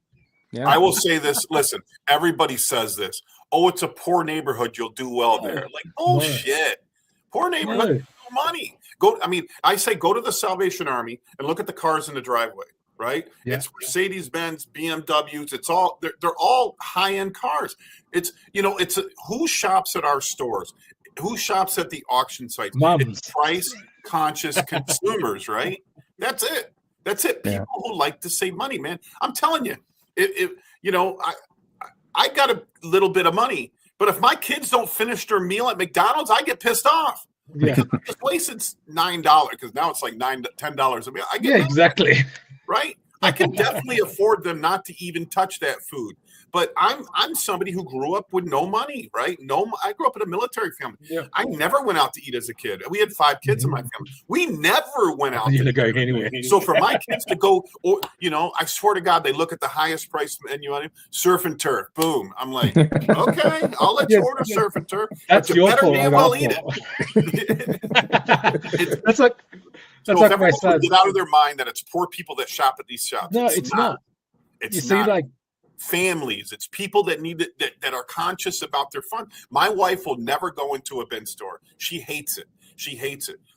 Yeah. I will say this. Listen, everybody says this. "Oh, it's a poor neighborhood. You'll do well there." Like, bullshit. Poor neighborhood. No money. I say go to the Salvation Army and look at the cars in the driveway. Right? Yeah. It's Mercedes-Benz, BMWs. It's all they're all high-end cars. It's, you know, it's who shops at our stores, who shops at the auction sites. It's price-conscious consumers, right? That's it. That's it. People who like to save money, man. I'm telling you, if you know, I got a little bit of money, but if my kids don't finish their meal at McDonald's, I get pissed off. Yeah. Because this place it's $9 because now it's like $9 to $10 a meal. I get exactly. Right? I can definitely afford them not to even touch that food. But I'm somebody who grew up with no money, right? I grew up in a military family. Yeah. I never went out to eat as a kid. We had 5 kids in my family. We never went out to go anywhere. So for my kids to go, or you know, I swear to God, they look at the highest price menu on it, surf and turf. Boom. I'm like, okay, I'll let you order surf and turf. That's your fault. Damn well eat it. That's like. So if everyone would get out of their mind that it's poor people that shop at these shops. No, it's not. It's not. Like families. It's people that need it, that are conscious about their fun. My wife will never go into a bin store. She hates it.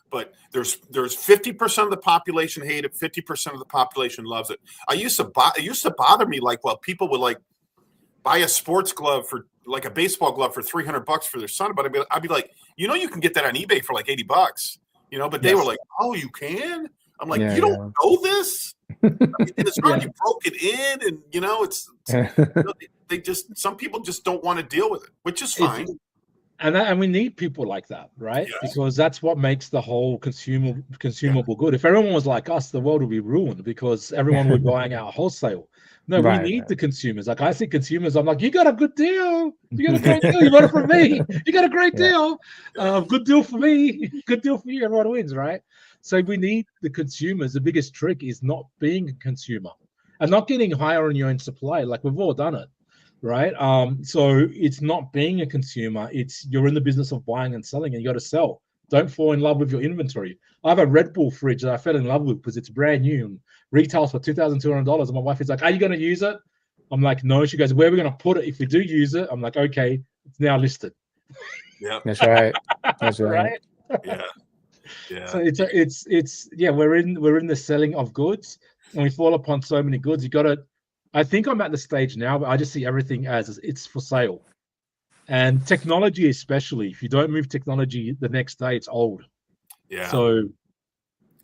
But there's 50% of the population hate it. 50% of the population loves it. It used to bother me, like, well, people would like buy a sports glove for like a baseball glove for $300 for their son. But I'd be like, you know, you can get that on eBay for like $80. You know, but they were like, "Oh, you can?" I'm like, "You don't know this?" I mean, it's already broken in, and you know, they just some people just don't want to deal with it, which is fine. And we need people like that, right? Yes. Because that's what makes the whole consumable good. If everyone was like us, the world would be ruined because everyone would be buying out wholesale. No, we need the consumers. Like I see consumers, I'm like, you got a good deal. You got a great deal. You bought it from me. You got a great deal. Good deal for me. Good deal for you. Everyone wins, right? So we need the consumers. The biggest trick is not being a consumer and not getting higher on your own supply. Like we've all done it, right? So it's not being a consumer. It's you're in the business of buying and selling, and you got to sell. Don't fall in love with your inventory. I have a Red Bull fridge that I fell in love with because it's brand new and retails for $2,200. And my wife is like, "Are you going to use it?" I'm like, "No." She goes, "Where are we going to put it if we do use it?" I'm like, "Okay, it's now listed." Yeah, that's right. That's right. Yeah. So it's we're in the selling of goods, and we fall upon so many goods. You got to. I think I'm at the stage now, but I just see everything as it's for sale. And technology, especially, if you don't move technology the next day, it's old. Yeah. So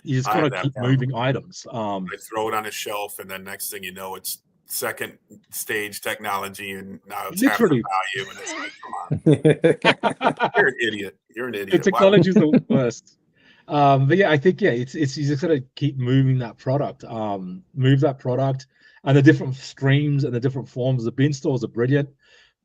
you just got to keep moving items. I throw it on a shelf, and then next thing you know, it's second stage technology, and now it's half Literally. the value. And it's like, come on, you're an idiot. You're an The idiot. technology is the worst. But yeah, I think it's you just gotta keep moving that product, move that product, and the different streams and the different forms. The bin stores are brilliant.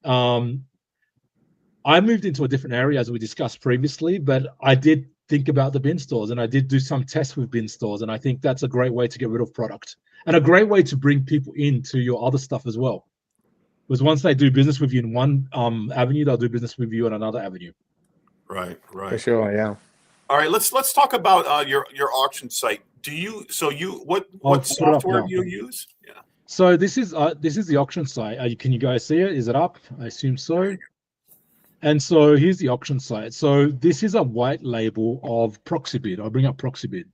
I moved into a different area as we discussed previously, but I did think about the bin stores and I did do some tests with bin stores, and I think that's a great way to get rid of product and a great way to bring people into your other stuff as well. Because once they do business with you in one avenue, they'll do business with you in another avenue. Right. For sure, yeah. All right, let's talk about your auction site. What software do you use? Yeah. So this is the auction site. Can you guys see it? Is it up? I assume so. And so here's the auction site. So this is a white label of Proxibid. I'll bring up Proxibid.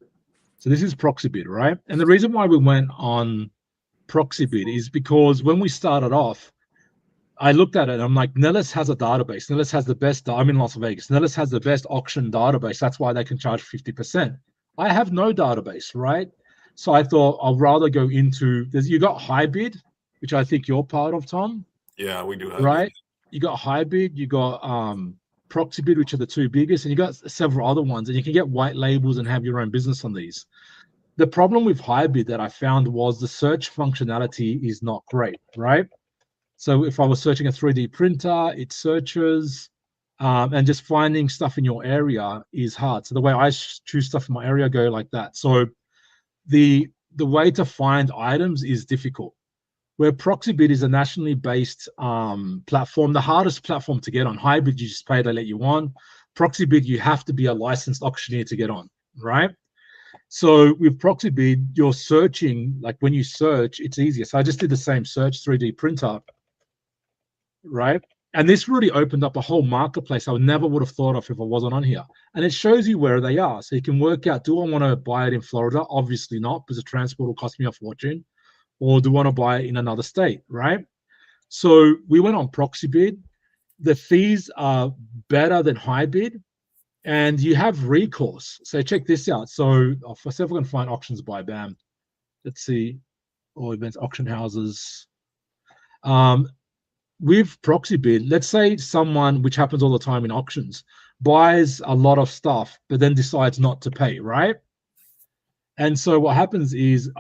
So this is Proxibid, right? And the reason why we went on Proxibid is because when we started off, I looked at it and I'm like, Nellis has a database. Nellis has the best. I'm in Las Vegas. Nellis has the best auction database. That's why they can charge 50%. I have no database, right? So I thought I'll rather go into. You got Hybid, which I think you're part of, Tom. Yeah, we do. Right. You got Hybid. You got Proxibid, which are the two biggest, and you got several other ones. And you can get white labels and have your own business on these. The problem with Hybid that I found was the search functionality is not great, right? So if I was searching a 3D printer, it searches, and just finding stuff in your area is hard. So the way I choose stuff in my area go like that. So the way to find items is difficult. Where Proxibid is a nationally based platform, the hardest platform to get on. Hybid, you just pay, they let you on. Proxibid, you have to be a licensed auctioneer to get on, right? So with Proxibid, you're searching, like when you search, it's easier. So I just did the same search, 3D printer, right? And this really opened up a whole marketplace I never would have thought of if I wasn't on here. And it shows you where they are. So you can work out, do I want to buy it in Florida? Obviously not, because the transport will cost me a fortune. Or do I want to buy it in another state, right? So we went on Proxibid. The fees are better than Hybid, and you have recourse. So check this out. So for see if we can find auctions by BAM. Let's see, or events, auction houses. With Proxibid, let's say someone, which happens all the time in auctions, buys a lot of stuff, but then decides not to pay, right? And so what happens is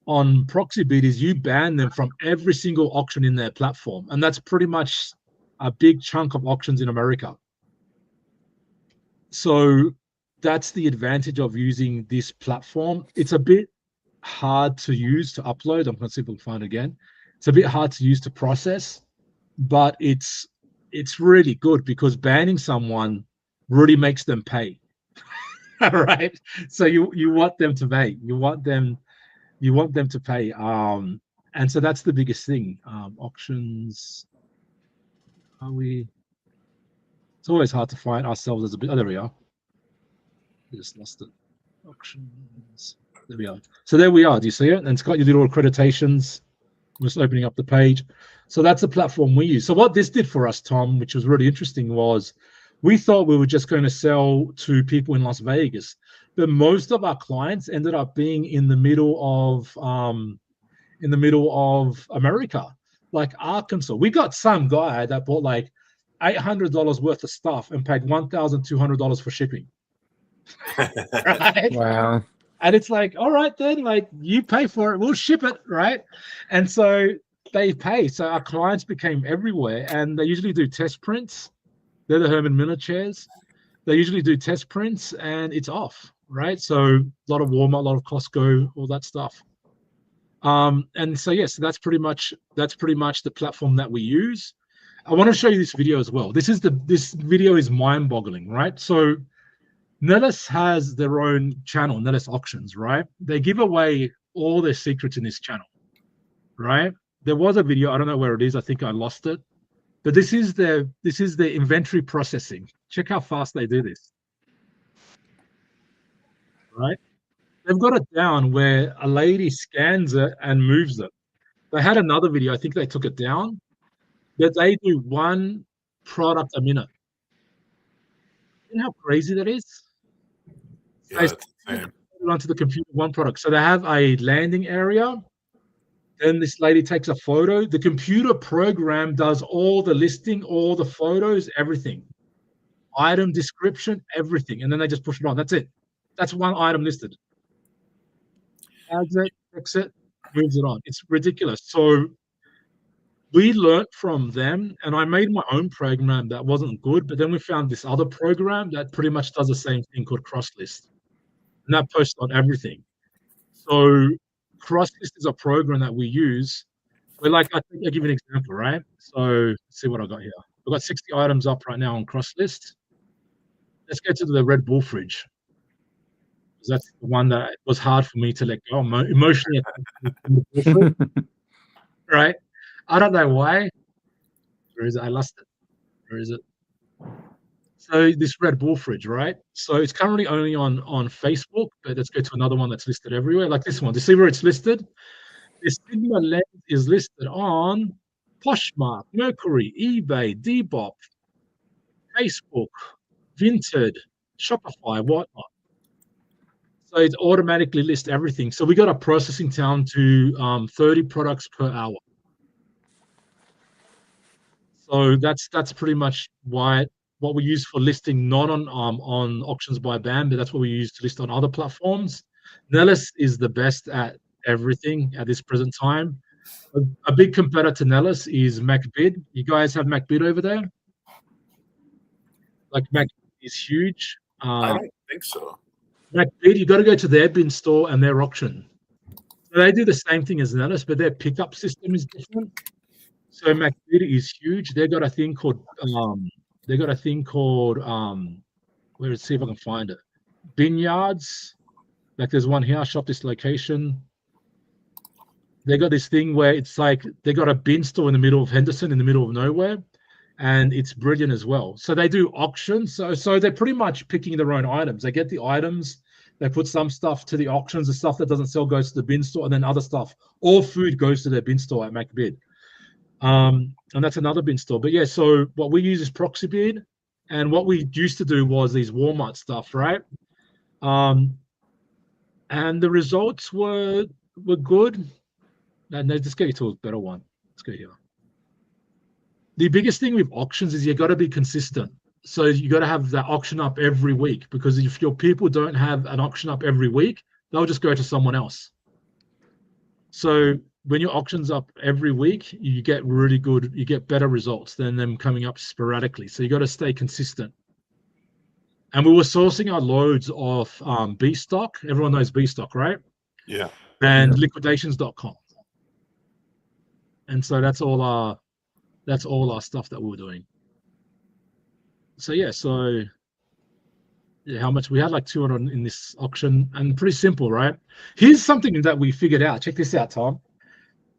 on Proxibid is you ban them from every single auction in their platform. And that's pretty much a big chunk of auctions in America. So that's the advantage of using this platform. It's a bit hard to use to upload. I'm going to see if we can find it again. It's a bit hard to use to process, but it's really good because banning someone really makes them pay. All right. So you want them to pay. You want them to pay. And so that's the biggest thing. Auctions. Are we? It's always hard to find ourselves as a bit. Oh, there we are. We just lost it. Auctions. There we are. So there we are. Do you see it? And it's got your little accreditations. I'm just opening up the page. So that's the platform we use. So what this did for us, Tom, which was really interesting, was we thought we were just going to sell to people in Las Vegas, but most of our clients ended up being in the middle of America, like Arkansas. We got some guy that bought like $800 worth of stuff and paid $1,200 for shipping. Right? Wow. And it's like, all right, then, like you pay for it, we'll ship it, right? And so they pay. So our clients became everywhere, and they usually do test prints. They're the Herman Miller chairs. They usually do test prints, and it's off, right? So a lot of Walmart, a lot of Costco, all that stuff. And so yes, that's pretty much the platform that we use. I want to show you this video as well. This video is mind-boggling, right? So Nellis has their own channel, Nellis Auctions, right? They give away all their secrets in this channel, right? There was a video, I don't know where it is. I think I lost it. But this is the inventory processing. Check how fast they do this, right? They've got it down where a lady scans it and moves it. They had another video. I think they took it down, but they do one product a minute. You know how crazy that is? Yeah, Onto the computer, one product. So they have a landing area, Then this lady takes a photo. The computer program does all the listing, all the photos, everything. Item description, everything. And then they just push it on. That's it. That's one item listed. Adds it, fix it, moves it on. It's ridiculous. So we learned from them, and I made my own program that wasn't good, but then we found this other program that pretty much does the same thing called CrossList. And that posts on everything. So CrossList is a program that we use. We're like, I'll give you an example, right? So let's see what I got here. I've got 60 items up right now on CrossList. Let's go to the Red Bull fridge. That's the one that was hard for me to let go emotionally. Right? I don't know why. Where is it? I lost it. Where is it? So this Red Bull fridge, right? So it's currently only on Facebook, but let's go to another one that's listed everywhere, like this one. Do you see where it's listed? This Sigma lens is listed on Poshmark, Mercury, eBay, Depop, Facebook, Vinted, Shopify, whatnot. So it automatically lists everything. So we got a processing time to 30 products per hour. So that's pretty much what we use for listing, not on auctions by BAM, but that's what we use to list on other platforms. Nellis is the best at everything at this present time. A big competitor to Nellis is MacBid. You guys have MacBid over there? Like MacBid is huge. I don't think so. MacBid, you got to go to their bin store and their auction. So they do the same thing as Nellis, but their pickup system is different. So MacBid is huge. They got a thing called let's see if I can find it. Bin yards. Like there's one here, shop this location. They got this thing where it's like they got a bin store in the middle of Henderson, in the middle of nowhere, and it's brilliant as well. So they do auctions. So they're pretty much picking their own items. They get the items, they put some stuff to the auctions, the stuff that doesn't sell goes to the bin store, and then other stuff. All food goes to their bin store at MacBid. And that's another bin store. But yeah, so what we use is Proxibid, and what we used to do was these Walmart stuff, right? And the results were good. And let's go to a better one. Let's go here. The biggest thing with auctions is you got to be consistent. So you got to have that auction up every week, because if your people don't have an auction up every week, they'll just go to someone else. So when your auction's up every week, you get better results than them coming up sporadically. So you got to stay consistent. And we were sourcing our loads of B stock. Everyone knows B stock, right? Yeah. And liquidations.com. And so that's all our stuff that we were doing. So yeah, how much we had, like 200 in this auction, and pretty simple, right? Here's something that we figured out. Check this out, Tom.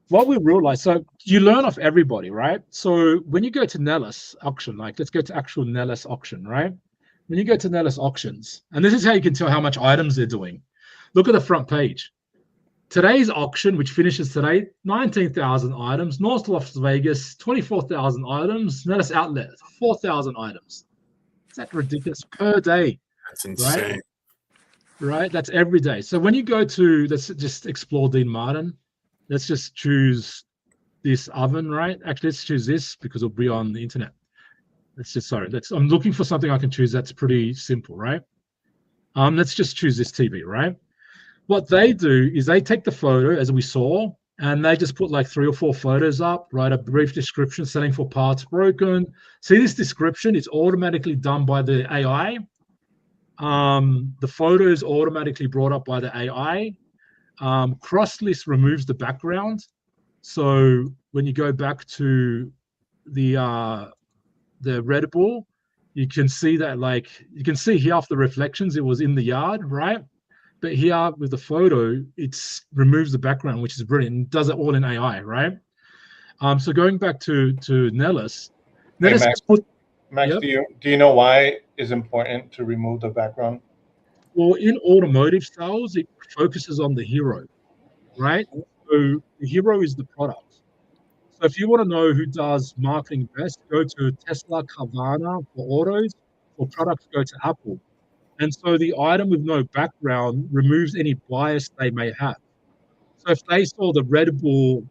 What we realized, so you learn off everybody, right? So when you go to Nellis auction, like let's go to actual Nellis auction, right? When you go to Nellis auctions, and this is how you can tell how much items they're doing. Look at the front page. Today's auction, which finishes today, 19,000 items. North Las Vegas, 24,000 items. Nellis Outlet, 4,000 items. Is that ridiculous? Per day. That's insane. Right? That's every day. So when you go to, let's just explore Dean Martin. Let's just choose this oven, right? Actually, let's choose this because it'll be on the internet. I'm looking for something I can choose that's pretty simple, right? Let's just choose this TV, right? What they do is they take the photo, as we saw, and they just put like 3 or 4 photos up, write a brief description, selling for parts broken. See this description? It's automatically done by the AI. The photo is automatically brought up by the AI. CrossList removes the background. So when you go back to the Red Bull, you can see that, like, you can see here off the reflections, it was in the yard, right? But here with the photo, it removes the background, which is brilliant. It does it all in AI, right? So going back to Nellis, Hey, Max, yep. Do you know why it's important to remove the background? Well, in automotive sales, it focuses on the hero, right? So the hero is the product. So if you want to know who does marketing best, go to Tesla, Carvana for autos. For products, go to Apple. And so the item with no background removes any bias they may have. So if they saw a Red Bull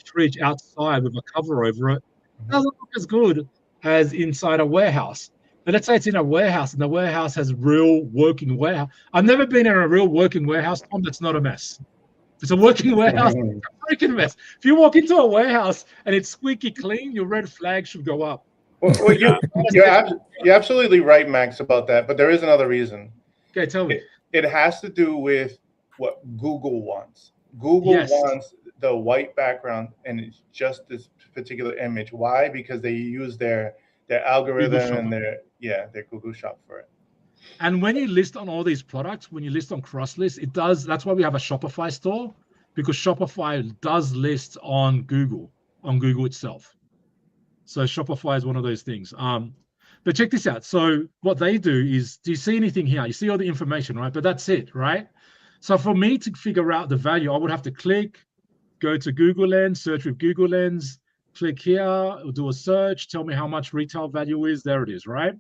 fridge outside with a cover over it, it doesn't look as good as inside a warehouse. But let's say it's in a warehouse and the warehouse has real working warehouse. I've never been in a real working warehouse, Tom, that's not a mess. If it's a working warehouse, it's a freaking mess. If you walk into a warehouse and it's squeaky clean, your red flag should go up. Well, you're absolutely right, Max, about that. But there is another reason. Okay, tell me. It has to do with what Google wants. Google wants the white background and it's just this particular image. Why? Because they use their algorithm and their Google Shop for it. And when you list on all these products, when you list on cross list, it does. That's why we have a Shopify store, because Shopify does list on Google itself. So Shopify is one of those things. But check this out. So what they do is, do you see anything here? You see all the information, right? But that's it, right? So for me to figure out the value, I would have to click, go to Google Lens, search with Google Lens, click here, do a search, tell me how much retail value is. There it is, right?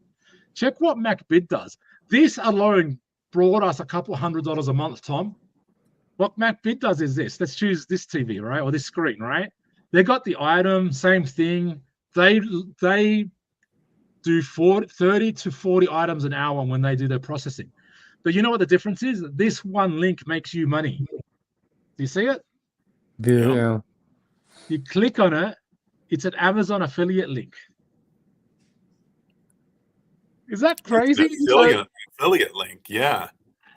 Check what MacBid does. This alone brought us a couple $100 a month, Tom. What MacBid does is this. Let's choose this TV, right? Or this screen, right? They got the item, same thing. They do 30 to 40 items an hour when they do their processing. But you know what the difference is? This one link makes you money. Do you see it? Yeah. You click on it, it's an Amazon affiliate link. Is that crazy? Affiliate link, yeah.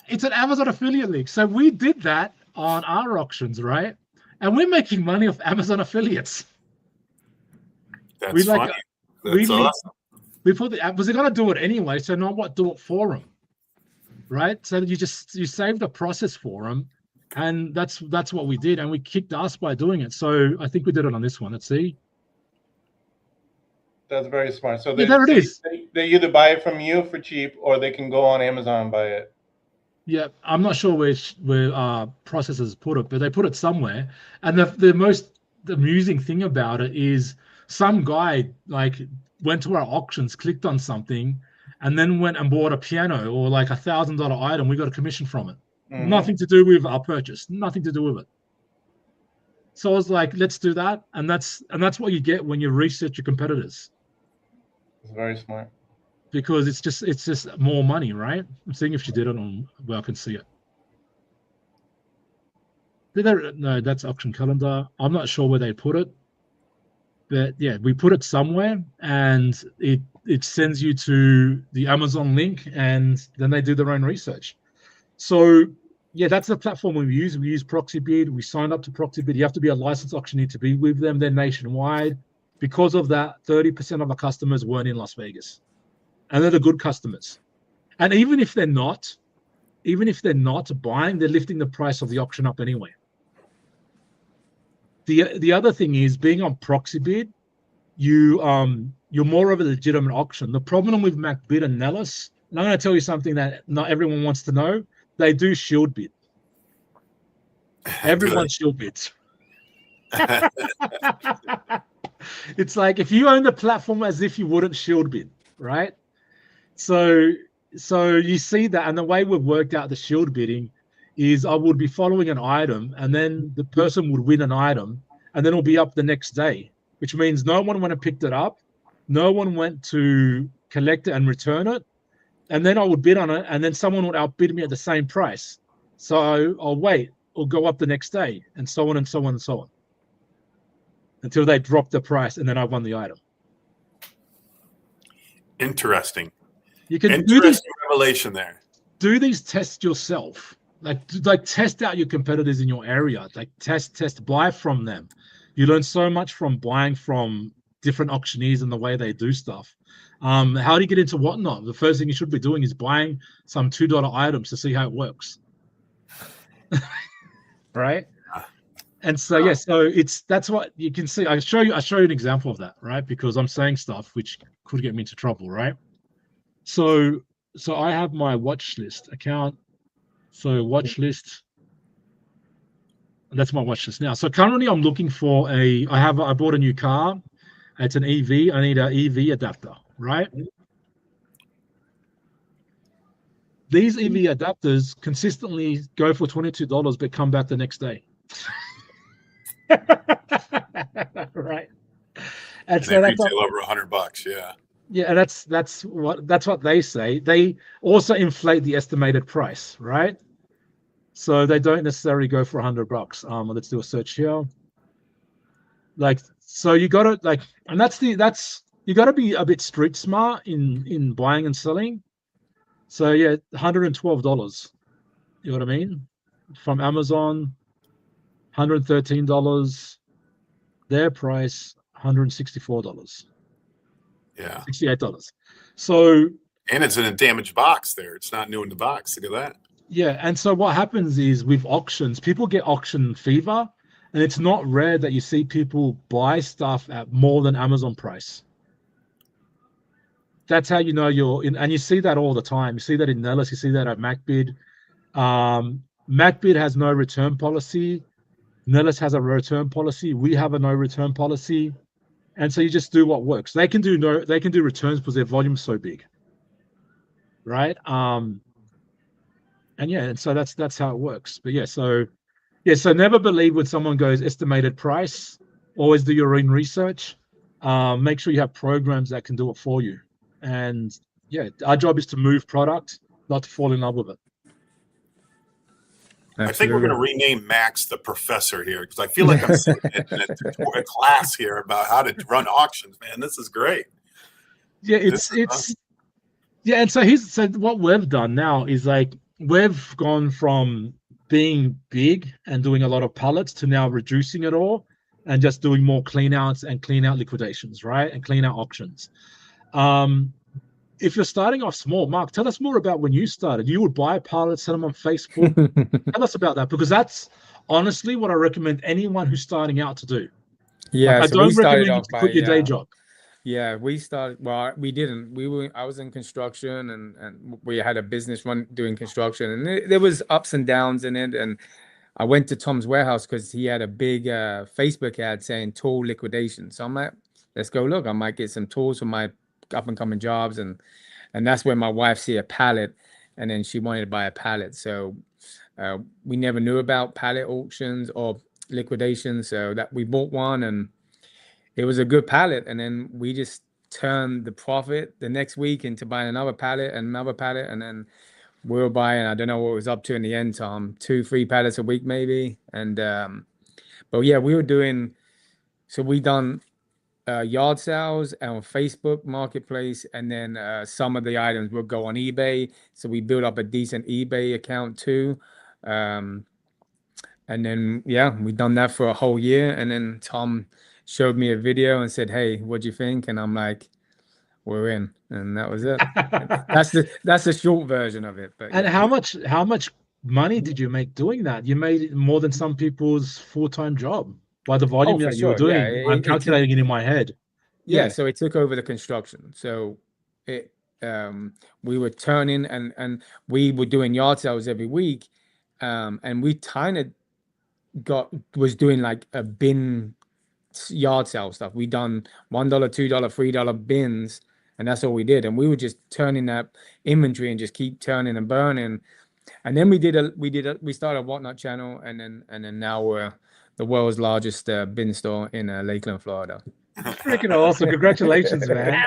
It's an Amazon affiliate link. So we did that on our auctions, right? And we're making money off Amazon affiliates. That's funny. That's awesome. We put the was it going to do it anyway? So not what, do it for them, right? So you save the process for them, and that's what we did, and we kicked ass by doing it. So I think we did it on this one. Let's see. That's very smart. So there it is. They either buy it from you for cheap, or they can go on Amazon and buy it. Yeah, I'm not sure where processors put it, but they put it somewhere. And the most amusing thing about it is some guy went to our auctions, clicked on something, and then went and bought a piano or like $1,000 item. We got a commission from it. Mm-hmm. Nothing to do with our purchase. Nothing to do with it. So I was like, let's do that, and that's what you get when you research your competitors. It's very smart. Because it's just more money, right? I'm seeing if she did it on where I can see it. No, that's auction calendar. I'm not sure where they put it, but yeah, we put it somewhere, and it sends you to the Amazon link, and then they do their own research. So yeah, that's the platform we use. We use Proxibid. We signed up to Proxibid. You have to be a licensed auctioneer to be with them. They're nationwide. Because of that, 30% of our customers weren't in Las Vegas. And they're the good customers. And even if they're not buying, they're lifting the price of the auction up anyway. The other thing is, being on Proxibid, you're more of a legitimate auction. The problem with MacBid and Nellis, and I'm going to tell you something that not everyone wants to know, they do shield bid. Everyone shield bids. It's like if you own the platform as if you wouldn't shield bid, right? So you see that, and the way we've worked out the shield bidding is I would be following an item, and then the person would win an item, and then it'll be up the next day, which means no one went and picked it up, no one went to collect it and return it, and then I would bid on it, and then someone would outbid me at the same price. So I'll wait or go up the next day, and so on and so on and so on, until they drop the price, and then I won the item. Interesting. You can do these revelation there. Do these tests yourself. Like test out your competitors in your area. Like test, buy from them. You learn so much from buying from different auctioneers and the way they do stuff. How do you get into whatnot? The first thing you should be doing is buying some $2 items to see how it works. Right? And so yeah, so that's what you can see. I show you an example of that, right? Because I'm saying stuff which could get me into trouble, right? So I have my watch list account. So watch list. That's my watch list now. So currently I'm looking for I bought a new car. It's an EV. I need an EV adapter, right? These EV adapters consistently go for $22 but come back the next day. Right. And And they so that's retail over $100. Yeah. yeah, and that's what they say. They also inflate the estimated price, right? So they don't necessarily go for $100. Let's do a search here. Like, so you gotta like, and that's you gotta be a bit street smart in buying and selling. So yeah, $112. You know what I mean? From Amazon, $113. Their price, $164. Yeah. $68. So And it's in a damaged box there. It's not new in the box. Look at that. yeah, and so what happens is with auctions, people get auction fever, and it's not rare that you see people buy stuff at more than Amazon price. That's how you know you're in, and you see that all the time. You see that in Nellis, you see that at MacBid. MacBid has no return policy. Nellis has a return policy. We have a no return policy, and so you just do what works. They can do returns because their volume's so big, right? And yeah, and so that's how it works. But so never believe when someone goes estimated price. Always do your own research. Make sure you have programs that can do it for you. And yeah, our job is to move product, not to fall in love with it. I think we're going to rename Max the professor here because I feel like I'm sitting in a class here about how to run auctions. Man, this is great. Yeah, and so what we've done now is like we've gone from being big and doing a lot of pallets to now reducing it all and just doing more cleanouts and cleanout liquidations, right? And cleanout auctions. If you're starting off small, Mark, tell us more about when you started. You would buy pallets, sell them on Facebook. Tell us about that, because that's honestly what I recommend anyone who's starting out to do. Yeah, like, so I don't we started recommend you off to by quit your day job. Yeah, we started. Well, we didn't. I was in construction, and we had a business doing construction, and there was ups and downs in it. And I went to Tom's warehouse because he had a big Facebook ad saying tool liquidation. So I'm like, let's go look. I might get some tools for my up and coming jobs, and that's when my wife see a pallet, and then she wanted to buy a pallet. So we never knew about pallet auctions or liquidation, so that we bought one, and it was a good pallet. And then we just turned the profit the next week into buying another pallet and another pallet, and then we were buying, I don't know what it was up to in the end, Tom, 2-3 pallets a week maybe. And but yeah, we were doing, so we done yard sales on Facebook Marketplace, and then some of the items will go on eBay. So we built up a decent eBay account too. And then, yeah, we done that for a whole year. And then Tom showed me a video and said, "Hey, what'd you think?" And I'm like, "We're in." And that was it. That's the short version of it. But and yeah. how much money did you make doing that? You made more than some people's full-time job by the volume that you were doing. Yeah, I'm calculating it in my head. Yeah, so it took over the construction. So it we were turning, and we were doing yard sales every week. And we kind of was doing like a bin yard sale stuff. We done $1, $2, $3 bins, and that's all we did. And we were just turning that inventory and just keep turning and burning. And then we started a Whatnot channel, and then now we're the world's largest bin store in Lakeland, Florida. Freaking awesome! Congratulations, man.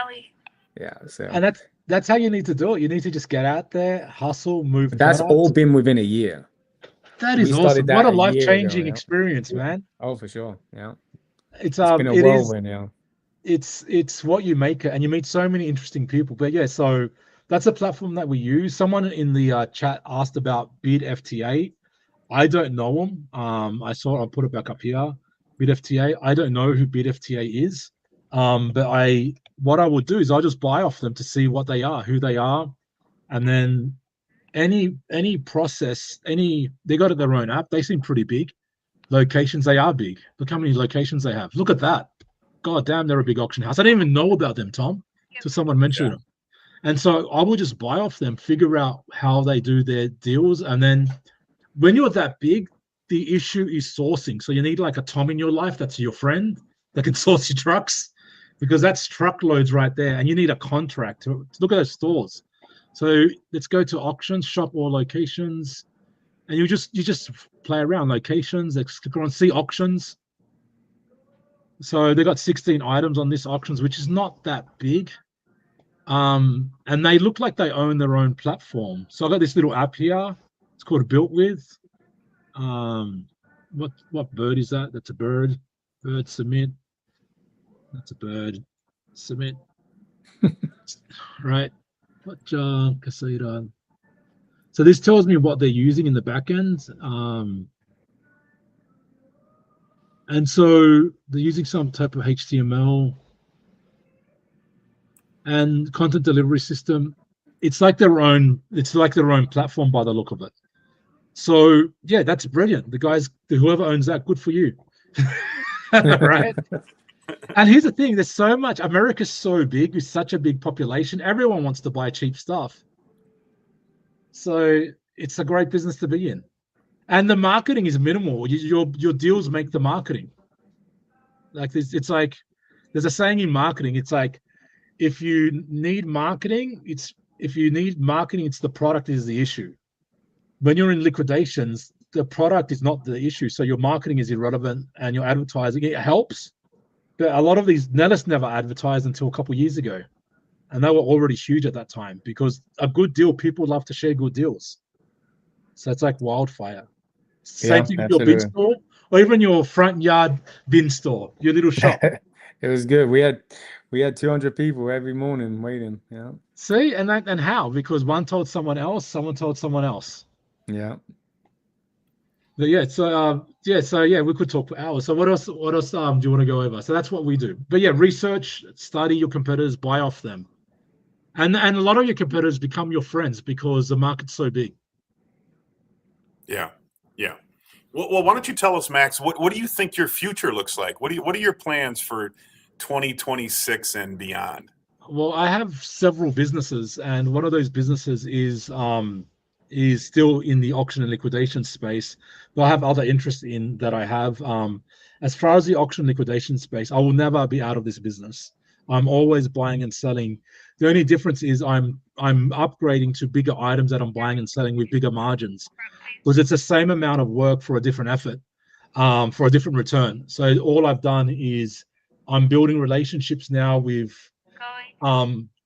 Yeah, so and that's how you need to do it. You need to just get out there, hustle, move. That's all been within a year. That is awesome. What a life-changing experience, man. Oh, for sure. Yeah. It's been a whirlwind, yeah. It's what you make it, and you meet so many interesting people. But yeah, so that's a platform that we use. Someone in the chat asked about Bid FTA. I don't know them. I'll put it back up here. Bid FTA. I don't know who Bid FTA is. But what I would do is I'll just buy off them to see what they are, who they are, and then any process, they got their own app. They seem pretty big. Locations, they are big. Look how many locations they have. Look at that. God damn, they're a big auction house. I didn't even know about them, Tom, till someone mentioned them. And so I will just buy off them, figure out how they do their deals. And then when you're that big, the issue is sourcing. So you need like a Tom in your life that's your friend that can source your trucks, because that's truckloads right there. And you need a contract to look at those stores. So let's go to auctions, shop all locations. And you just play around. Locations, let's click on see auctions. So they got 16 items on this auctions, which is not that big. And they look like they own their own platform. So I got this little app here. It's called Built With. What bird is that? That's a bird. Bird submit. That's a bird. Submit. Right. What Casita. So this tells me what they're using in the back end. And so they're using some type of HTML and content delivery system. It's like their own platform by the look of it. So yeah, that's brilliant. The guys, whoever owns that, good for you. Right? And here's the thing, there's so much, America's so big with such a big population, everyone wants to buy cheap stuff. So it's a great business to be in. And the marketing is minimal. Your deals make the marketing. Like this, it's like there's a saying in marketing. It's like if you need marketing, it's the product is the issue. When you're in liquidations, the product is not the issue. So your marketing is irrelevant, and your advertising, it helps. But a lot of these Nellis never advertised until a couple of years ago, and they were already huge at that time because a good deal, people love to share good deals. So it's like wildfire. Same thing with your bin store, or even your front yard bin store, your little shop. It was good. We had 200 people every morning waiting. Yeah. See, and how? Because one told someone else, someone told someone else. Yeah. But yeah, so we could talk for hours. So what else do you want to go over? So that's what we do. But yeah, research, study your competitors, buy off them. And a lot of your competitors become your friends because the market's so big. Yeah. Yeah. Well, why don't you tell us, Max, what do you think your future looks like? What are your plans for 2026 and beyond? Well, I have several businesses, and one of those businesses is still in the auction and liquidation space, but I have other interests in that I have. As far as the auction and liquidation space, I will never be out of this business. I'm always buying and selling. The only difference is I'm upgrading to bigger items that I'm buying and selling with bigger margins, because it's the same amount of work for a different effort, for a different return. So all I've done is I'm building relationships now with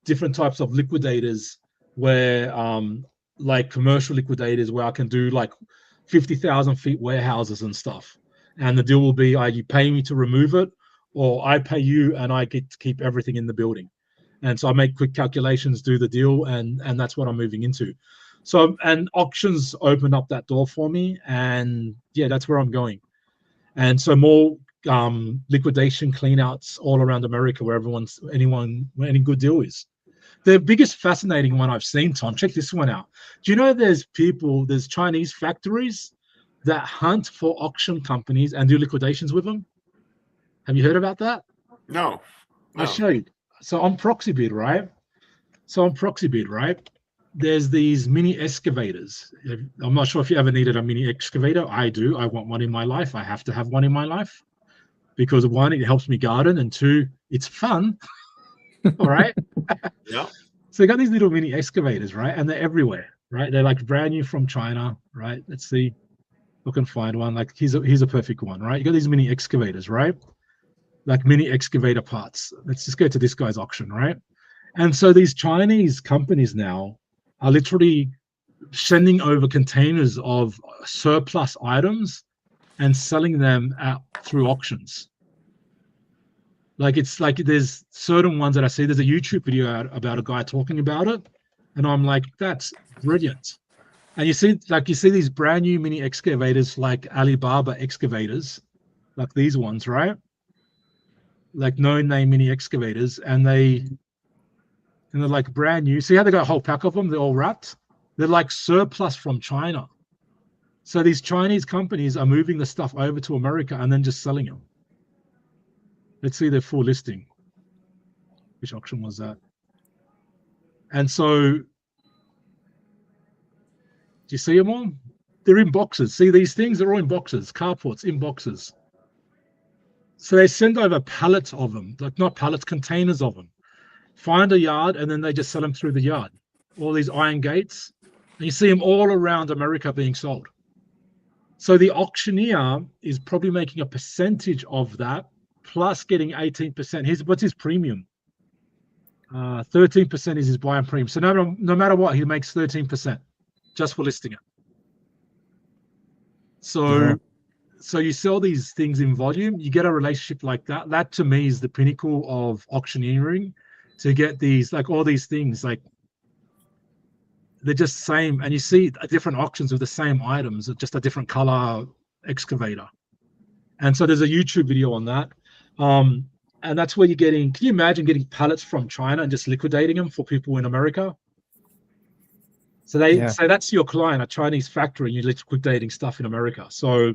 different types of liquidators where like commercial liquidators where I can do like 50,000 feet warehouses and stuff. And the deal will be, you pay me to remove it, or I pay you and I get to keep everything in the building. And so I make quick calculations, do the deal, and that's what I'm moving into. So, and auctions opened up that door for me, and yeah, that's where I'm going. And so more liquidation cleanouts all around America where where any good deal is. The biggest fascinating one I've seen, Tom, check this one out. Do you know there's Chinese factories that hunt for auction companies and do liquidations with them? Have you heard about that? No. I'll show you. So on Proxibid, right? There's these mini excavators. I'm not sure if you ever needed a mini excavator. I do. I want one in my life. I have to have one in my life because one, it helps me garden, and two, it's fun. All right. Yeah. So you got these little mini excavators, right? And they're everywhere, right? They're like brand new from China, right? Let's see if I can find one. Like here's a perfect one, right? You got these mini excavators, right? Like mini excavator parts. Let's just go to this guy's auction, right? And so these Chinese companies now are literally sending over containers of surplus items and selling them out through auctions. Like it's like there's certain ones that I see. There's a YouTube video out about a guy talking about it, and I'm like, that's brilliant. And you see these brand new mini excavators, like Alibaba excavators, like these ones, right? Like no-name mini excavators, and they're like brand new. See how they got a whole pack of them? They're all wrapped. They're like surplus from China. So these Chinese companies are moving the stuff over to America and then just selling them. Let's see their full listing. Which auction was that? And so, do you see them all? They're in boxes. See these things? They're all in boxes. Carports in boxes. So they send over pallets of them, like not pallets, containers of them. Find a yard, and then they just sell them through the yard. All these iron gates. And you see them all around America being sold. So the auctioneer is probably making a percentage of that, plus getting 18%. What's his premium? 13% is his buying premium. So no matter what, he makes 13% just for listing it. So you sell these things in volume, you get a relationship like that. That to me is the pinnacle of auctioneering, to get these, like all these things, like they're just same, and you see different auctions with the same items, just a different color excavator. And so there's a YouTube video on that. And that's where you're getting, can you imagine getting pallets from China and just liquidating them for people in America? So they say that's your client, a Chinese factory, and you're liquidating stuff in America. So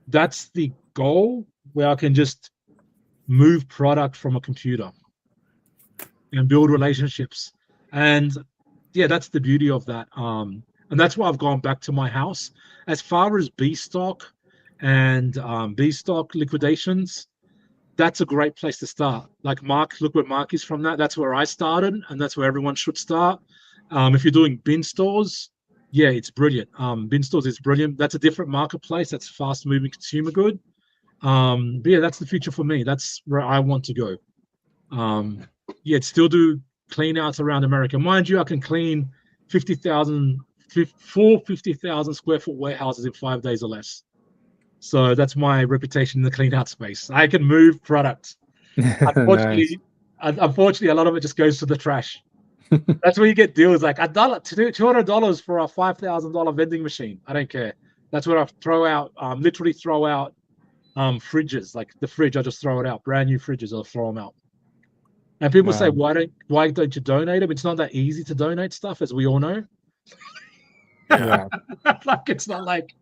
that's the goal, where I can just move product from a computer and build relationships. And yeah, that's the beauty of that. And that's why I've gone back to my house. As far as B stock and B stock liquidations, that's a great place to start. Like Mark, look where Mark is from that. That's where I started, and that's where everyone should start. If you're doing bin stores, yeah, it's brilliant. Bin stores is brilliant. That's a different marketplace. That's fast moving consumer good. But yeah, that's the future for me. That's where I want to go. Yeah, still do clean outs around America. Mind you, I can clean 50,000 square foot warehouses in 5 days or less. So that's my reputation in the clean out space. I can move product. Unfortunately, unfortunately, a lot of it just goes to the trash. That's where you get deals like $200 for a $5,000 vending machine. I don't care. That's where I throw out, literally throw out fridges. Like the fridge, I just throw it out. Brand new fridges, I'll throw them out. And people say, why don't you donate them? It's not that easy to donate stuff, as we all know. Yeah. Like it's not like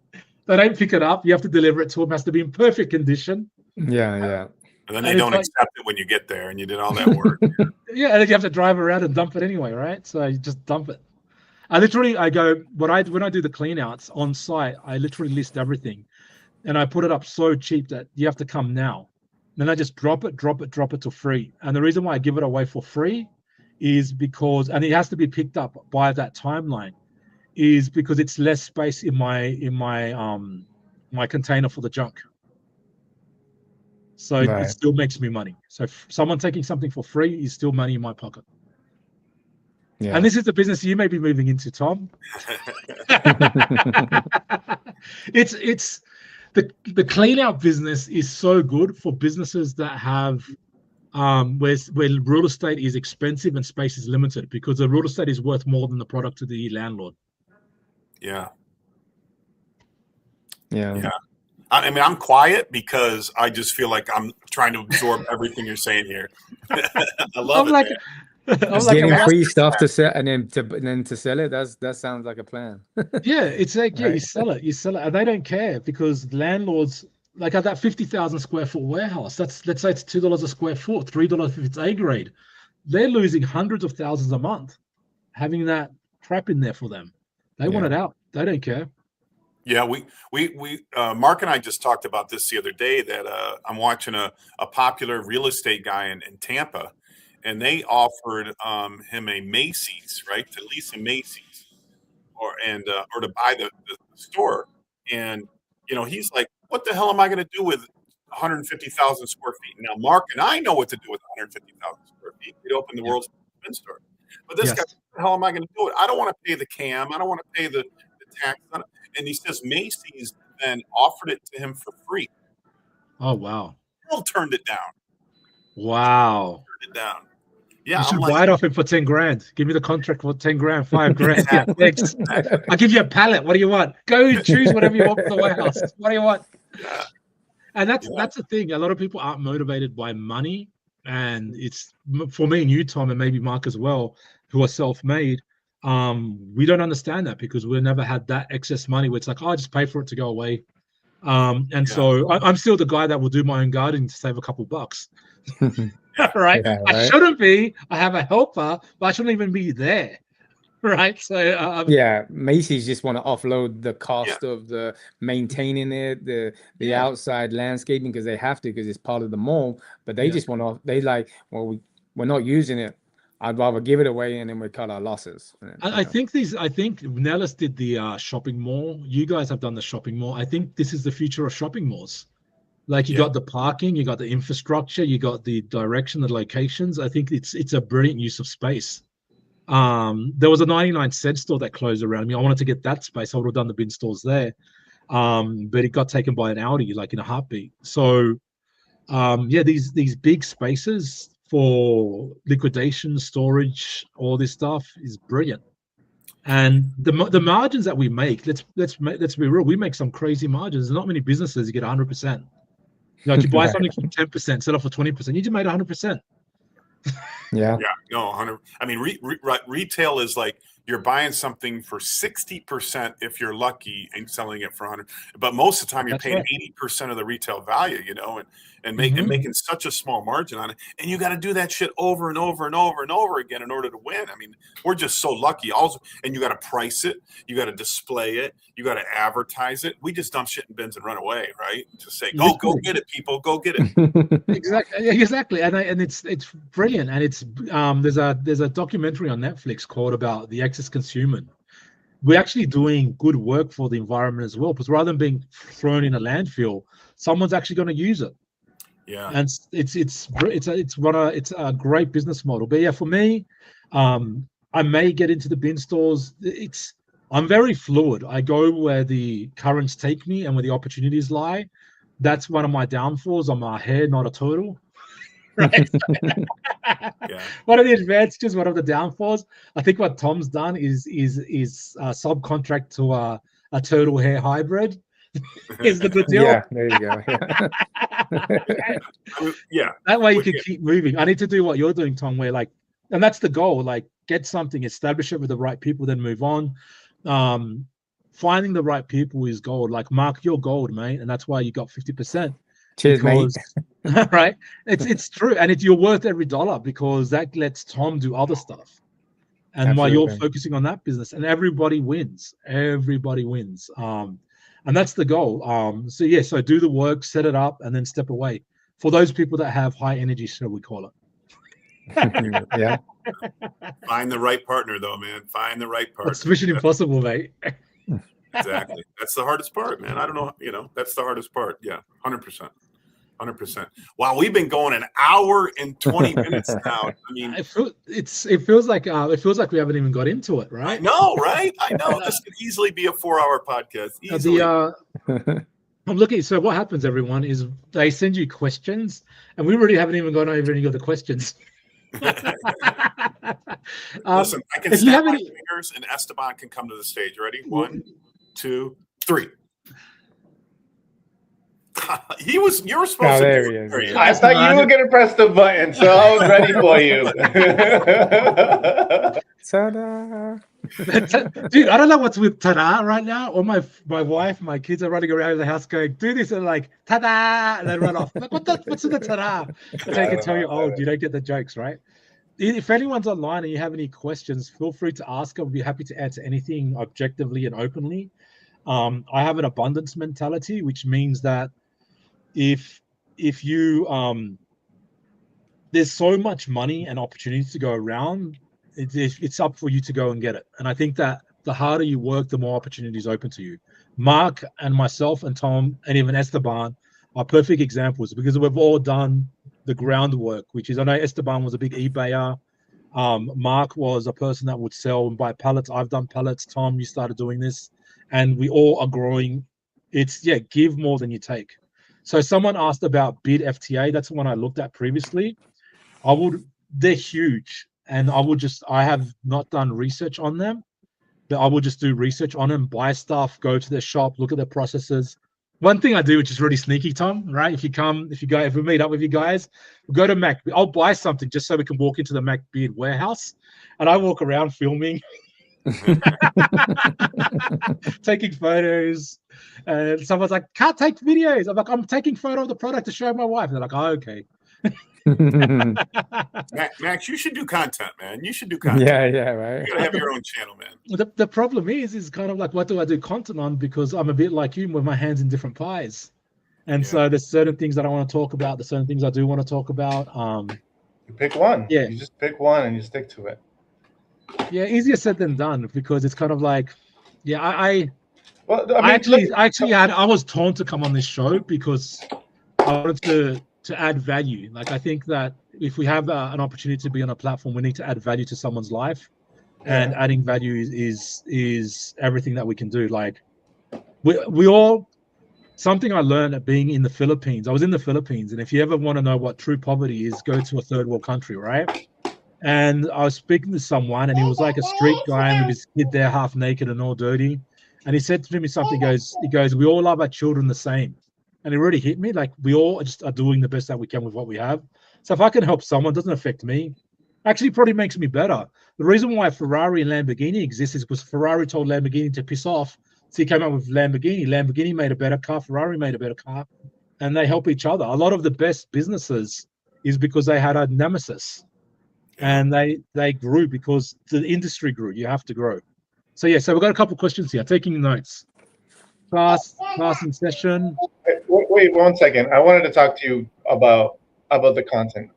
they don't pick it up. You have to deliver it to them. It has to be in perfect condition. Yeah. And then they don't accept it when you get there, and you did all that work. Yeah, and then you have to drive around and dump it anyway, right? So you just dump it. I go, when I do the clean outs on site, I literally list everything. And I put it up so cheap that you have to come now. Then I just drop it to free. And the reason why I give it away for free is because, and it has to be picked up by that timeline, is because it's less space in my container for the junk. So it still makes me money. So if someone taking something for free is still money in my pocket. Yeah. And this is the business you may be moving into, Tom. It's the clean out business is so good for businesses that have where real estate is expensive and space is limited, because the real estate is worth more than the product to the landlord. Yeah. I mean, I'm quiet because I just feel like I'm trying to absorb everything you're saying here. I love it. Just getting free stuff to sell, and then to sell it. That sounds like a plan. Yeah, it's like you sell it, and they don't care, because landlords, like at that 50,000 square foot warehouse, let's say it's $2 a square foot, $3 if it's A grade. They're losing hundreds of thousands a month having that crap in there for them. They want it out. They don't care. Yeah, we Mark and I just talked about this the other day, that I'm watching a popular real estate guy in Tampa, and they offered him a Macy's, right, to lease a Macy's, or to buy the store. And he's like, what the hell am I going to do with 150,000 square feet? Now Mark and I know what to do with 150,000 square feet. We'd open the world's men's store. But this guy, what the hell am I going to do it? I don't want to pay the CAM. I don't want to pay the tax. And he says Macy's then offered it to him for free. Oh, wow. Still turned it down. Wow. Turned it down. Yeah. You should buy it off him for 10 grand. Give me the contract for 10 grand, 5 grand. Yeah, thanks. I'll give you a pallet. What do you want? Go choose whatever you want for the warehouse. What do you want? Yeah. And that's the thing. A lot of people aren't motivated by money. And it's, for me and you, Tom, and maybe Mark as well, who are self-made, we don't understand that, because we've never had that excess money where it's like, oh, I just pay for it to go away. So I'm still the guy that will do my own gardening to save a couple bucks. Right? Yeah, right? I shouldn't be. I have a helper, but I shouldn't even be there. Right? So Macy's just want to offload the cost of the maintaining it, the outside landscaping, because they have to, because it's part of the mall. But they just want to. They like, well, we're not using it. I'd rather give it away and then we cut our losses. I think Nellis did the shopping mall. You guys have done the shopping mall. I think this is the future of shopping malls. Like you got the parking, you got the infrastructure, you got the direction, the locations. I think it's a brilliant use of space. There was a 99-cent store that closed around me. I wanted to get that space. I would have done the bin stores there. But it got taken by an Audi like in a heartbeat. So these big spaces for liquidation, storage, all this stuff is brilliant. And the margins that we make, let's be real, we make some crazy margins. There's not many businesses you get 100%. Like you buy something for 10%, sell it for 20%, you just made 100%. Yeah. Yeah. No, 100. I mean, retail is like you're buying something for 60% if you're lucky and selling it for 100. But most of the time you're paying 80% of the retail value, and making such a small margin on it. And you got to do that shit over and over and over and over again in order to win. I mean, we're just so lucky. Also, and you got to price it, you got to display it, you got to advertise it. We just dump shit in bins and run away, right? Just say, go get it, people, go get it. Exactly. And it's brilliant. And it's there's a documentary on Netflix called about the excess consumer. We're actually doing good work for the environment as well, because rather than being thrown in a landfill, someone's actually going to use it. Yeah, and it's a great business model. But yeah, for me, I may get into the bin stores. I'm very fluid. I go where the currents take me and where the opportunities lie. That's one of my downfalls. I'm a hair, not a turtle. Right. Yeah. One of the advantages, one of the downfalls. I think what Tom's done is subcontract to a turtle hair hybrid. Is the good deal? Yeah, there you go. Yeah. That way you can keep moving. I need to do what you're doing, Tom, and that's the goal. Like, get something, establish it with the right people, then move on. Finding the right people is gold. Like, Mark, you're gold, mate, and that's why you got 50%. Cheers, mate. Right? It's true, and you're worth every dollar because that lets Tom do other stuff. And while you're focusing on that business, and everybody wins. Everybody wins. And that's the goal. So do the work, set it up, and then step away. For those people that have high energy, shall we call it? Yeah. Find the right partner, though, man. Find the right partner. It's mission impossible, mate. Exactly. That's the hardest part, man. I don't know. That's the hardest part. Yeah, 100%. 100%. Wow, we've been going an hour and 20 minutes now. I mean, it feels like we haven't even got into it, right? I know, right? I know. This could easily be a 4-hour podcast. Easily. I'm looking. So what happens, everyone, is they send you questions, and we really haven't even gone over any of the questions. Listen, I can snap my fingers, and Esteban can come to the stage. Ready? 1, 2, 3. You were supposed to. There he is. I thought you were going to press the button, so I was ready for you. Ta-da! Dude, I don't know what's with ta-da right now. Or my wife, my kids are running around the house going, do this, and like, ta-da, and then run off. Like, what's with the ta-da? So I can tell you, you don't get the jokes, right? If anyone's online and you have any questions, feel free to ask. I'll be happy to answer anything objectively and openly. I have an abundance mentality, which means that if you there's so much money and opportunities to go around, it's up for you to go and get it. And I think that the harder you work, the more opportunities open to you. Mark and myself and Tom and even Esteban are perfect examples because we've all done the groundwork, which is, I know Esteban was a big eBayer. Mark was a person that would sell and buy pallets. I've done pallets. Tom, you started doing this, and we all are growing. It's give more than you take. So someone asked about bid FTA. That's the one I looked at previously. They're huge, and I have not done research on them, but I will just do research on them, buy stuff, go to their shop, look at their processes. One thing I do, which is really sneaky, Tom, right? If we meet up with you guys, we'll go to Mac. I'll buy something just so we can walk into the Mac Beard warehouse, and I walk around filming, taking photos. And someone's like, "Can't take videos." I'm like, "I'm taking photo of the product to show my wife." And they're like, "Oh, okay." Max, you should do content, man. You should do content. Yeah, right. You gotta have your own channel, man. The problem is kind of like, what do I do content on? Because I'm a bit like you with my hands in different pies. And so there's certain things that I want to talk about. There's certain things I do want to talk about. You pick one. Yeah. You just pick one and you stick to it. Yeah, easier said than done, because it's kind of like, yeah, I Well, I mean, I was torn to come on this show because I wanted to add value. Like, I think that if we have an opportunity to be on a platform, we need to add value to someone's life, and adding value is everything that we can do. Like, we all, something I learned at being in the Philippines. I was in the Philippines, and if you ever want to know what true poverty is, go to a third world country, right? And I was speaking to someone, and he was like a street guy, and with his kid there, half naked and all dirty. And he said to me something. He goes, "We all love our children the same," and it really hit me. Like, we all just are doing the best that we can with what we have. So if I can help someone, it doesn't affect me. Actually, probably makes me better. The reason why Ferrari and Lamborghini exist is because Ferrari told Lamborghini to piss off. So he came up with Lamborghini. Lamborghini made a better car. Ferrari made a better car, and they help each other. A lot of the best businesses is because they had a nemesis. And they grew because the industry grew. You have to grow. So yeah, so we've got a couple of questions here. Taking notes. Class in session. Wait 1 second. I wanted to talk to you about the content.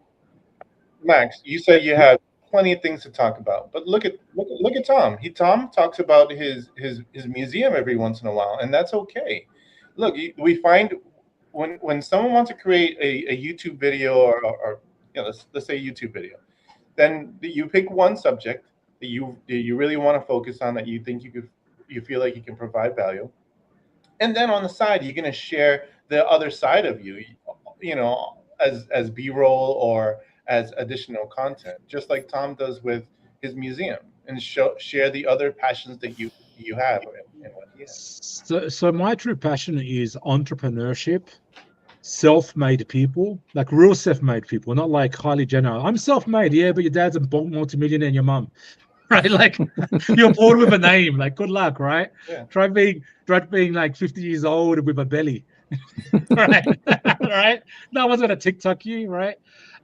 Max, you said you had plenty of things to talk about, but look at Tom. Tom talks about his museum every once in a while, and that's okay. Look, we find when someone wants to create a YouTube video or let's say a YouTube video, then you pick one subject that you really want to focus on, that you think you feel like you can provide value, and then on the side you're going to share the other side of you, as B-roll or as additional content, just like Tom does with his museum, and share the other passions that you have and what he has. So my true passion is entrepreneurship. Self-made people, like real self-made people, not like Kylie Jenner. I'm self-made, yeah, but your dad's a multi-millionaire and your mum, right? Like, you're born with a name. Like, good luck, right? Yeah. Try being like 50 years old with a belly, right? Right? No one's gonna TikTok you, right?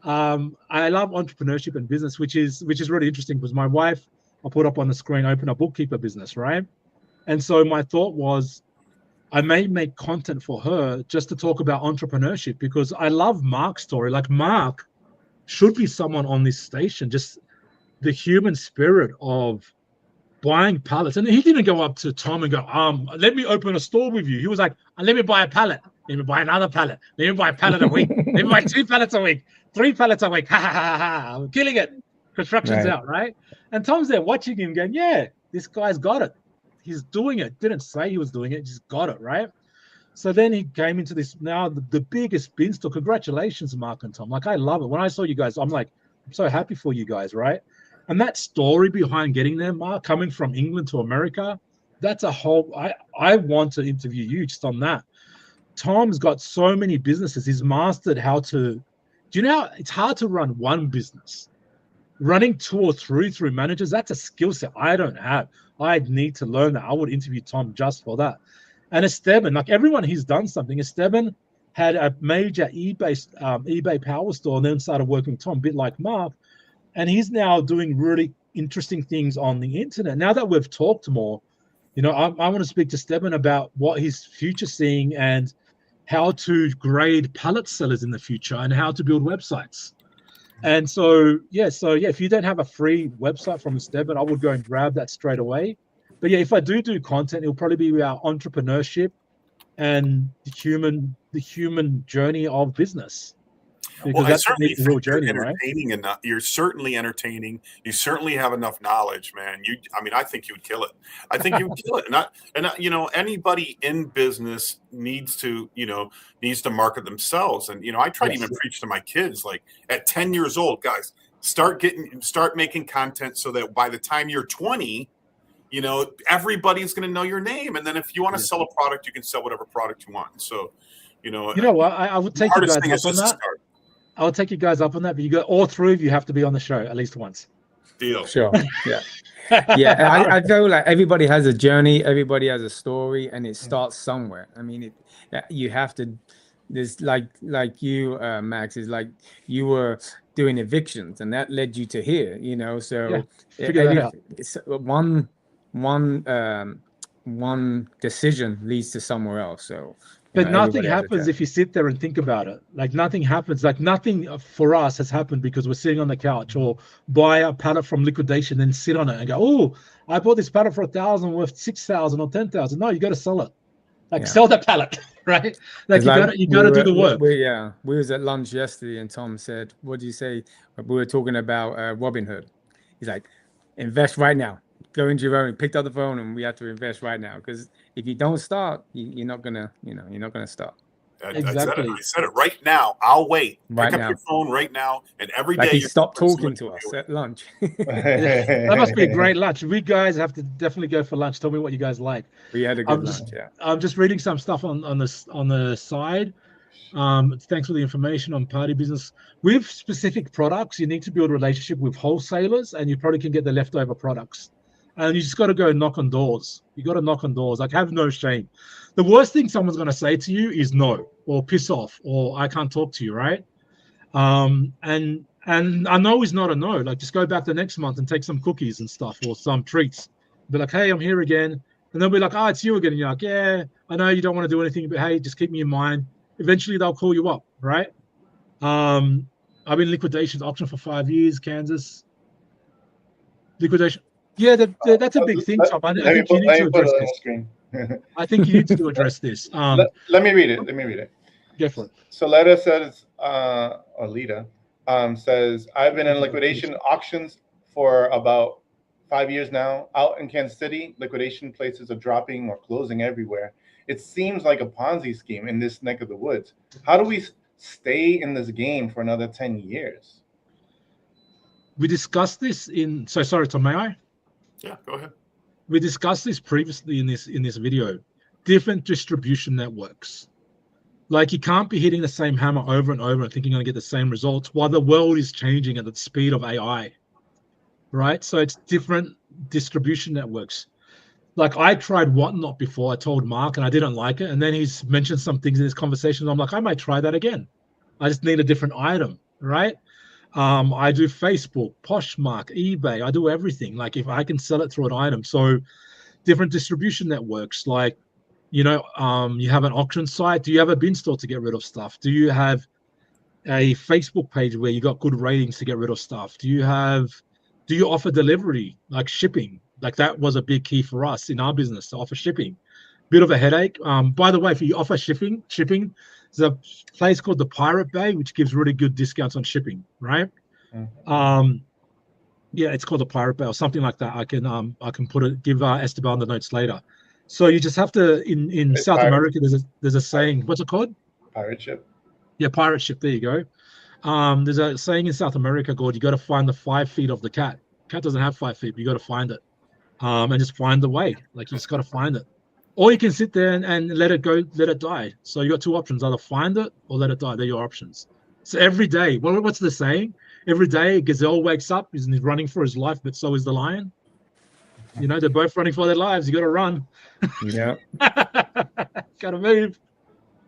I love entrepreneurship and business, which is really interesting, because my wife, I'll put up on the screen, open a bookkeeper business, right? And so my thought was, I may make content for her just to talk about entrepreneurship, because I love Mark's story. Like, Mark should be someone on this station, just the human spirit of buying pallets. And he didn't go up to Tom and go, let me open a store with you. He was like, let me buy a pallet. Let me buy another pallet. Let me buy a pallet a week. Let me buy 2 pallets a week, 3 pallets a week. Ha, ha, ha, ha. I'm killing it. Construction's out, right? And Tom's there watching him going, yeah, this guy's got it. He's doing it. Didn't say he was doing it, just got it, right? So then he came into this, now the biggest beanstalk. Congratulations, Mark and Tom. Like, I love it. When I saw you guys, I'm like, I'm so happy for you guys, right? And that story behind getting there, Mark, coming from England to America, that's a whole, I want to interview you just on that. Tom's got so many businesses. He's mastered how to, do you know how it's hard to run one business? Running 2 or 3 through managers, that's a skill set I don't have. I need to learn that. I would interview Tom just for that. And Esteban, like, everyone, he's done something. Esteban had a major eBay power store, and then started working with Tom, a bit like Mark. And he's now doing really interesting things on the internet. Now that we've talked more, I want to speak to Esteban about what his future seeing, and how to grade pallet sellers in the future, and how to build websites. And so if you don't have a free website from Esteban, I would go and grab that straight away. But yeah, if I do content, it'll probably be about entrepreneurship and the human journey of business. Because that's the real journey, right? Enough. You're certainly entertaining. You certainly have enough knowledge, man. I think you would kill it. I think you would kill it. Anybody in business needs to market themselves. And I try to even preach to my kids, like, at 10 years old, guys, start making content, so that by the time you're 20, everybody's going to know your name. And then if you want to sell a product, you can sell whatever product you want. So, what? I would take you guys up on that. I'll take you guys up on that, but you got all 3 of you have to be on the show at least once. Deal. Sure. Yeah. Yeah. I feel like everybody has a journey, everybody has a story, and it starts somewhere. I mean, you have to. There's like you, Max, is like you were doing evictions, and that led you to here. So it's one decision leads to somewhere else. So But nothing everybody has a happens chat. if you sit there and think about it. Like nothing happens. Like nothing for us has happened because we're sitting on the couch or buy a pallet from Liquidation, then sit on it and go, "Oh, I bought this pallet for 1,000 worth 6,000 or 10,000." No, you got to sell it. Like Yeah. sell that pallet, right? Like It's you like got to do the work. we was at lunch yesterday, and Tom said, "What do you say?" We were talking about Robinhood. He's like, "Invest right now. Go into your own." Picked up the phone, and we have to invest right now because if you don't start, you're not gonna, you're not gonna start. Exactly. I said it right now. I'll wait. Right Pick now. up your phone right now, and every Like day he you're stopped gonna talking to us at lunch. That must be a great lunch. We guys have to definitely go for lunch. Tell me what you guys like. We had a good lunch. Yeah. I'm just reading some stuff on the side. Thanks for the information on party business. With specific products, you need to build a relationship with wholesalers, and you probably can get the leftover products. And you just got to go knock on doors. You got to knock on doors. Like, have no shame. The worst thing someone's going to say to you is no, or piss off, or I can't talk to you, right? And I know is not a no. Like, just go back the next month and take some cookies and stuff or some treats. Be like, "Hey, I'm here again." And they'll be like, "Oh, it's you again." And you're like, "Yeah, I know you don't want to do anything, but hey, just keep me in mind." Eventually, they'll call you up, right? I've been Liquidation's auction for 5 years, Kansas. Liquidation. Yeah, that's a big thing, Tom. I think you need to address this. I think you need to address this. Let me read it. Go for it. So Leda says, or Lita says, "I've been in liquidation auctions for about 5 years now. Out in Kansas City, liquidation places are dropping or closing everywhere. It seems like a Ponzi scheme in this neck of the woods. How do we stay in this game for another 10 years?" We discussed this in. So sorry, Tom. May I? Yeah, go ahead. We discussed this previously in this video. Different distribution networks. Like, you can't be hitting the same hammer over and over and thinking you're going to get the same results while the world is changing at the speed of AI, right? So it's different distribution networks. Like, I tried Whatnot before. I told Mark, and I didn't like it. And then he's mentioned some things in this conversation. I'm like, I might try that again. I just need a different item, right? I do Facebook, Poshmark, eBay. I do everything. Like, if I can sell it through an item. So different distribution networks, like, you have an auction site. Do you have a bin store to get rid of stuff? Do you have a Facebook page where you got good ratings to get rid of stuff? Do you offer delivery, like shipping? Like, that was a big key for us in our business, to offer shipping. Bit of a headache. By the way, if you offer shipping, there's a place called the Pirate Bay, which gives really good discounts on shipping, right? Mm-hmm. Yeah, it's called the Pirate Bay or something like that. I can give Esteban the notes later. So you just have to, in South America, there's a saying. What's it called? Pirate ship. Yeah, pirate ship. There you go. There's a saying in South America called, you got to find the 5 feet of the cat. Cat doesn't have 5 feet, but you got to find it. And just find the way. Like, you just got to find it. Or you can sit there and let it go, let it die. So you got two options: either find it or let it die. They're your options. So every day, what's the saying? Every day, a gazelle wakes up, he's running for his life, but so is the lion. They're both running for their lives. You got to run. Yeah. Got to move.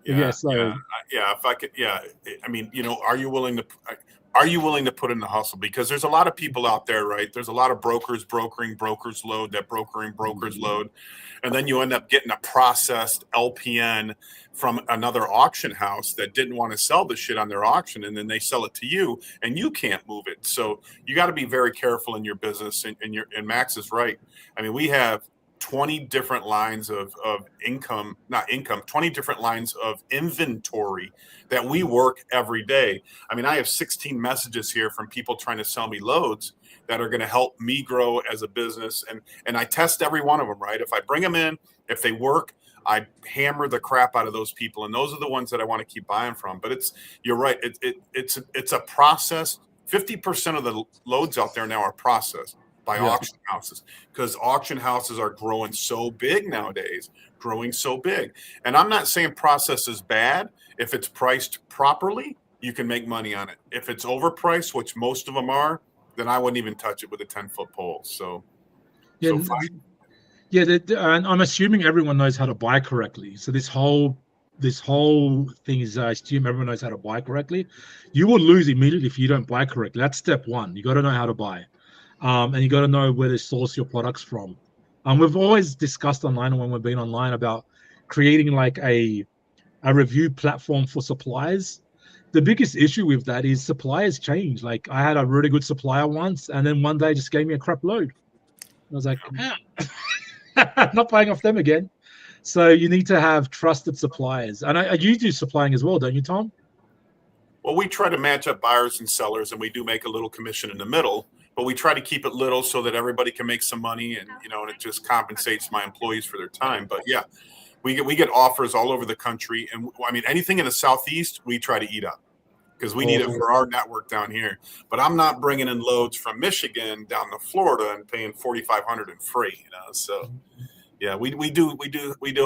Yeah. If I could, I mean, are you willing to put in the hustle? Because there's a lot of people out there, right? There's a lot of brokers brokering brokers load, that brokering brokers load. And then you end up getting a processed LPN from another auction house that didn't want to sell the shit on their auction. And then they sell it to you and you can't move it. So you got to be very careful in your business. And Max is right. I mean, we have 20 different lines of 20 different lines of inventory that we work every day. I mean, I have 16 messages here from people trying to sell me loads that are going to help me grow as a business. And I test every one of them, right? If I bring them in, if they work, I hammer the crap out of those people. And those are the ones that I want to keep buying from. But you're right. It's a process. 50% of the loads out there now are processed by auction houses, because auction houses are growing so big nowadays, And I'm not saying process is bad. If it's priced properly, you can make money on it. If it's overpriced, which most of them are, then I wouldn't even touch it with a 10-foot pole. So, and I'm assuming everyone knows how to buy correctly. So this whole thing is, I assume everyone knows how to buy correctly. You will lose immediately if you don't buy correctly. That's step one. You got to know how to buy. And you got to know where to source your products from. We've always discussed online, when we've been online, about creating like a a review platform for suppliers. The biggest issue with that is suppliers change. Like I had a really good supplier once, and then one day just gave me a crap load. I was like, not buying off them again. So you need to have trusted suppliers. And you do supplying as well, don't you, Tom? Well, we try to match up buyers and sellers, and we do make a little commission in the middle, but we try to keep it little so that everybody can make some money, and and it just compensates my employees for their time. But yeah, we get offers all over the country, and I mean anything in the Southeast we try to eat up because we need it for our network down here. But I'm not bringing in loads from Michigan down to Florida and paying $4,500 in freight. So yeah, we do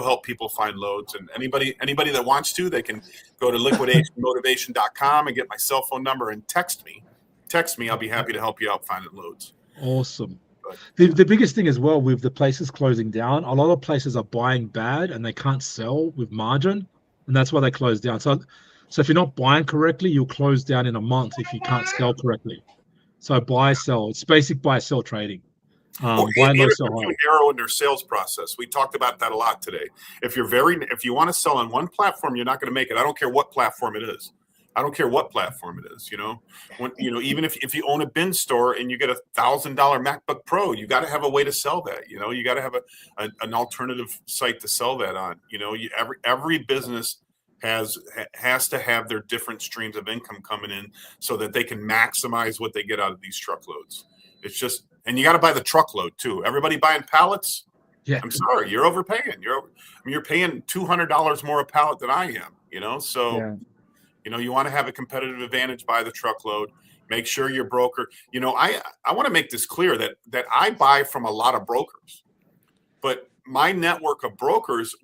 help people find loads, and anybody that wants to, they can go to liquidationmotivation.com and get my cell phone number and text me. I'll be happy to help you out finding loads. Awesome. The biggest thing as well with the places closing down, a lot of places are buying bad and they can't sell with margin, and that's why they close down. So if you're not buying correctly, you'll close down in a month if you can't sell correctly. So buy, sell. It's basic buy, sell trading. Buy low, sell high. Narrow in their sales process. We talked about that a lot today. If you want to sell on one platform, you're not going to make it. I don't care what platform it is. Even if you own a bin store and you get $1,000 MacBook Pro, you got to have a way to sell that. You got to have an alternative site to sell that on. Every business has to have their different streams of income coming in so that they can maximize what they get out of these truckloads. It's just, and you got to buy the truckload too. Everybody buying pallets. Yeah, I'm sorry, you're overpaying. You're paying $200 more a pallet than I am. So. Yeah. You want to have a competitive advantage by the truckload. Make sure your broker, I want to make this clear that I buy from a lot of brokers, but my network of brokers,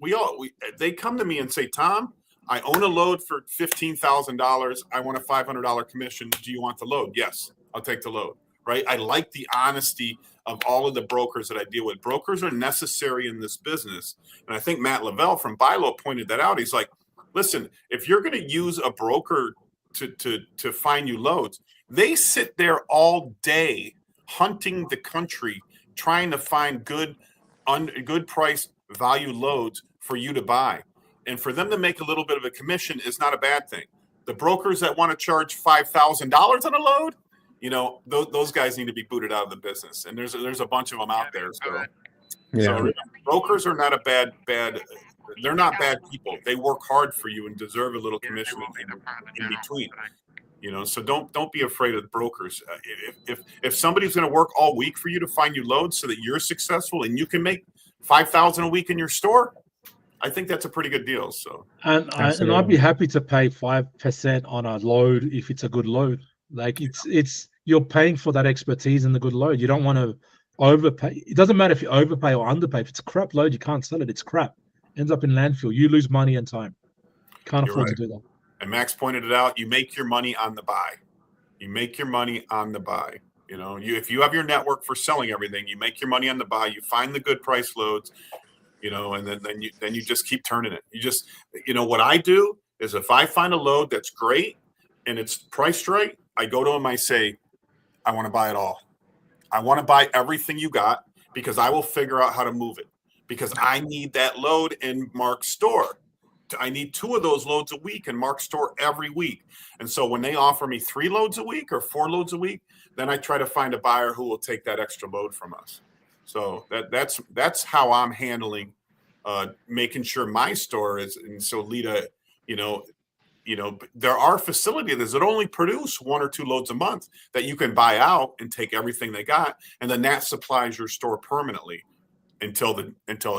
they come to me and say, Tom, I own a load for $15,000. I want a $500 commission. Do you want the load? Yes, I'll take the load. Right. I like the honesty of all of the brokers that I deal with. Brokers are necessary in this business. And I think Matt Lavelle from Bilo pointed that out. He's like, listen, if you're going to use a broker to find you loads, they sit there all day hunting the country, trying to find good price value loads for you to buy. And for them to make a little bit of a commission is not a bad thing. The brokers that want to charge $5,000 on a load, those guys need to be booted out of the business. And there's a bunch of them out there. So brokers are not a bad. They're not bad people. They work hard for you and deserve a little commission in between. So don't be afraid of the brokers. If somebody's going to work all week for you to find you loads so that you're successful and you can make $5,000 a week in your store, I think that's a pretty good deal. So and I'd be happy to pay 5% on a load if it's a good load. Like it's you're paying for that expertise in the good load. You don't want to overpay. It doesn't matter if you overpay or underpay. If it's a crap load, you can't sell it. It's crap. Ends up in landfill. You lose money and time. Can't afford to do that. And Max pointed it out. You make your money on the buy. If you have your network for selling everything, you make your money on the buy. You find the good price loads, and then you just keep turning it. You just, what I do is if I find a load that's great and it's priced right, I go to them. I say, I want to buy it all. I want to buy everything you got because I will figure out how to move it. Because I need that load in Mark's store. I need 2 of those loads a week in Mark's store every week. And so when they offer me 3 loads a week or 4 loads a week, then I try to find a buyer who will take that extra load from us. So that's how I'm handling making sure my store is. And so Lita, there are facilities that only produce 1 or 2 loads a month that you can buy out and take everything they got. And then that supplies your store permanently. Until it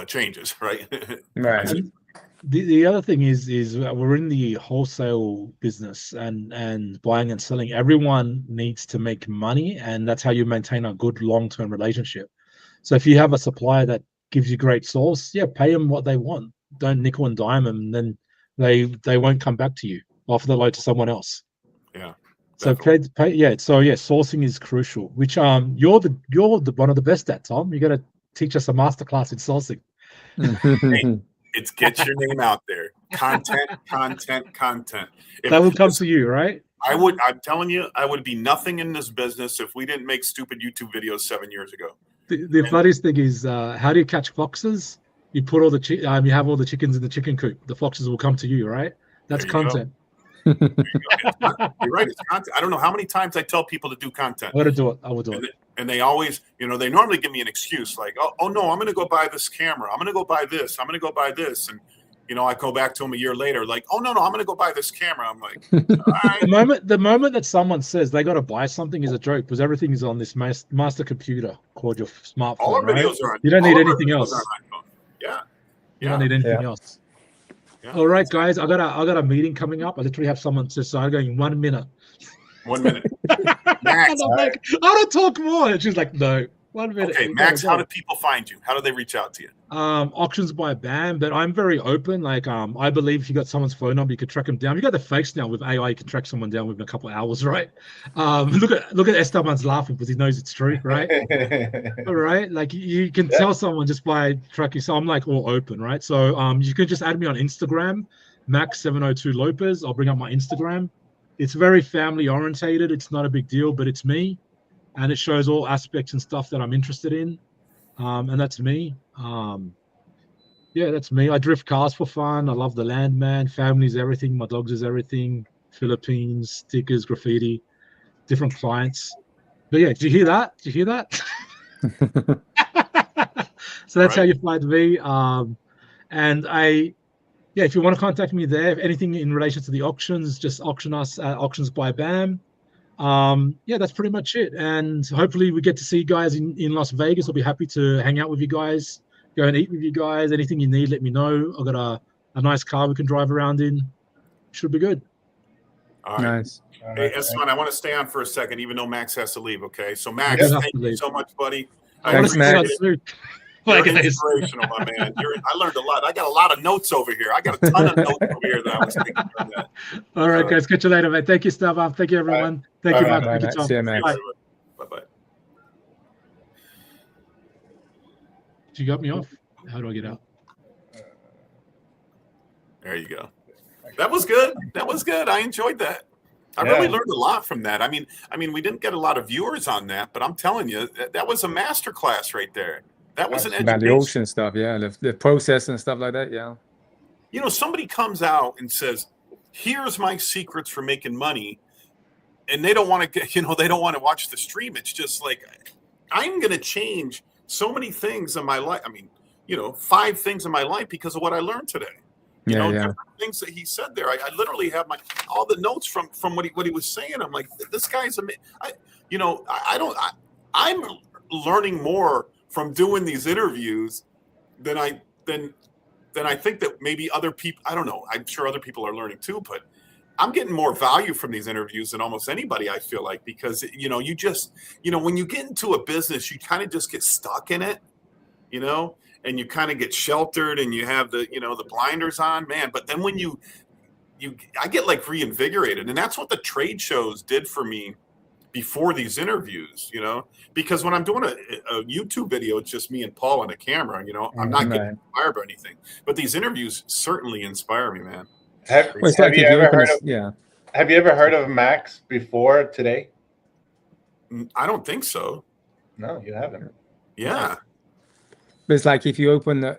changes, right? Right. The other thing is we're in the wholesale business and buying and selling. Everyone needs to make money, and that's how you maintain a good long-term relationship. So if you have a supplier that gives you great source, pay them what they want. Don't nickel and dime them, and then they won't come back to you. Offer the load to someone else. Yeah. So pay. So sourcing is crucial. Which you're the one of the best at, Tom. You got to teach us a masterclass in sourcing. Hey, it's get your name out there. Content. That will come to you, right? I'm telling you, I would be nothing in this business if we didn't make stupid YouTube videos 7 years ago. The funniest thing is, how do you catch foxes? You put all the you have all the chickens in the chicken coop. The foxes will come to you, right? That's There you go. content. You're right. It's content. I don't know how many times I tell people to do content. I will do it. I will do it. And they always, they normally give me an excuse like, oh no, I'm going to go buy this camera. I'm going to go buy this. I'm going to go buy this. And, I go back to them a year later, like, oh no, I'm going to go buy this camera. I'm like, all right. The moment that someone says they got to buy something is a joke because everything is on this master computer called your smartphone. All our right? videos are on. You don't need anything else. Yeah. You don't need anything else. Yeah. All right, guys. I got a meeting coming up. I literally have someone to start going in 1 minute. 1 minute. Max, and I'm like, I want to talk more. And she's like, no, 1 minute. Okay, Max, how do people find you? How do they reach out to you? Auctions by BAM, but I'm very open. Like, I believe if you got someone's phone number, you could track them down. You got the fakes now with AI, you can track someone down within a couple of hours, right? Look at Esteban's laughing because he knows it's true, right? All right, like you can tell someone just by tracking. So I'm like all open, right? So you can just add me on Instagram, Max702 Lopez. I'll bring up my Instagram. It's very family orientated. It's not a big deal, but it's me, and it shows all aspects and stuff that I'm interested in. And that's me. Yeah, that's me. I drift cars for fun. I love the landman. Family's everything. My dogs is everything. Philippines, stickers, graffiti, different clients. But yeah, did you hear that? Did you hear that? So that's how you find me. And if you want to contact me there, if anything in relation to the auctions, just auction us at Auctions by BAM. That's pretty much it. And hopefully we get to see you guys in Las Vegas. I'll be happy to hang out with you guys, go and eat with you guys. Anything you need, let me know. I've got a nice car we can drive around in. Should be good. All right. Nice. Hey, Esteban, I want to stay on for a second, even though Max has to leave. Okay. So Max, thank you so much, buddy. Thanks, Max. You're inspirational, my man. I learned a lot. I got a lot of notes over here. I got a ton of notes over here that I was thinking about that. All right, guys. Catch you later, man. Thank you, Esteban. Thank you, everyone. Thank you, Max. Thank you, Tom. See you, Max. Bye-bye. You got me off. How do I get out? There you go. That was good. That was good. I enjoyed that. I really learned a lot from that. I mean, we didn't get a lot of viewers on that, but I'm telling you, that was a master class right there. That was an education. About the ocean stuff, the process and stuff like that, somebody comes out and says, "Here's my secrets for making money," and they don't want to get, they don't want to watch the stream. It's just like, I'm going to change so many things in my life. I mean, 5 things in my life because of what I learned today. Different things that he said there. I literally have all the notes from what he was saying. I'm like, this guy's amazing. I'm learning more from doing these interviews than I think that maybe other people. I don't know. I'm sure other people are learning too, but I'm getting more value from these interviews than almost anybody, I feel like, because you just when you get into a business, you kind of just get stuck in it, and you kind of get sheltered and you have the the blinders on, man. But then when I get like reinvigorated, and that's what the trade shows did for me before these interviews, because when I'm doing a YouTube video, it's just me and Paul on a camera, I'm not getting inspired by anything, but these interviews certainly inspire me, man. Have you ever heard of Max before today? I don't think so. No, you haven't. Yeah. But it's like if you open a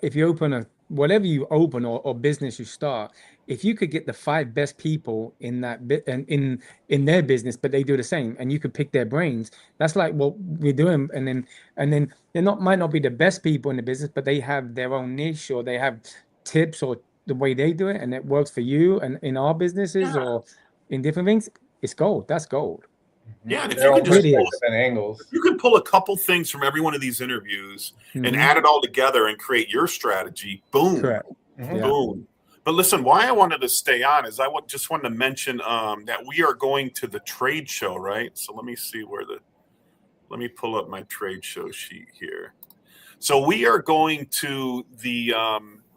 whatever you open or business you start, if you could get the 5 best people in that in their business, but they do the same, and you could pick their brains, that's like what we're doing. And then they might not be the best people in the business, but they have their own niche, or they have tips or the way they do it, and it works for you. And in our businesses or in different things, it's gold. That's gold. Yeah, and if you can just angles. You can pull a couple things from every one of these interviews and add it all together and create your strategy. Boom. Correct. Boom. But listen, why I wanted to stay on is just wanted to mention that we are going to the trade show, right? So let me see let me pull up my trade show sheet here. So we are going to the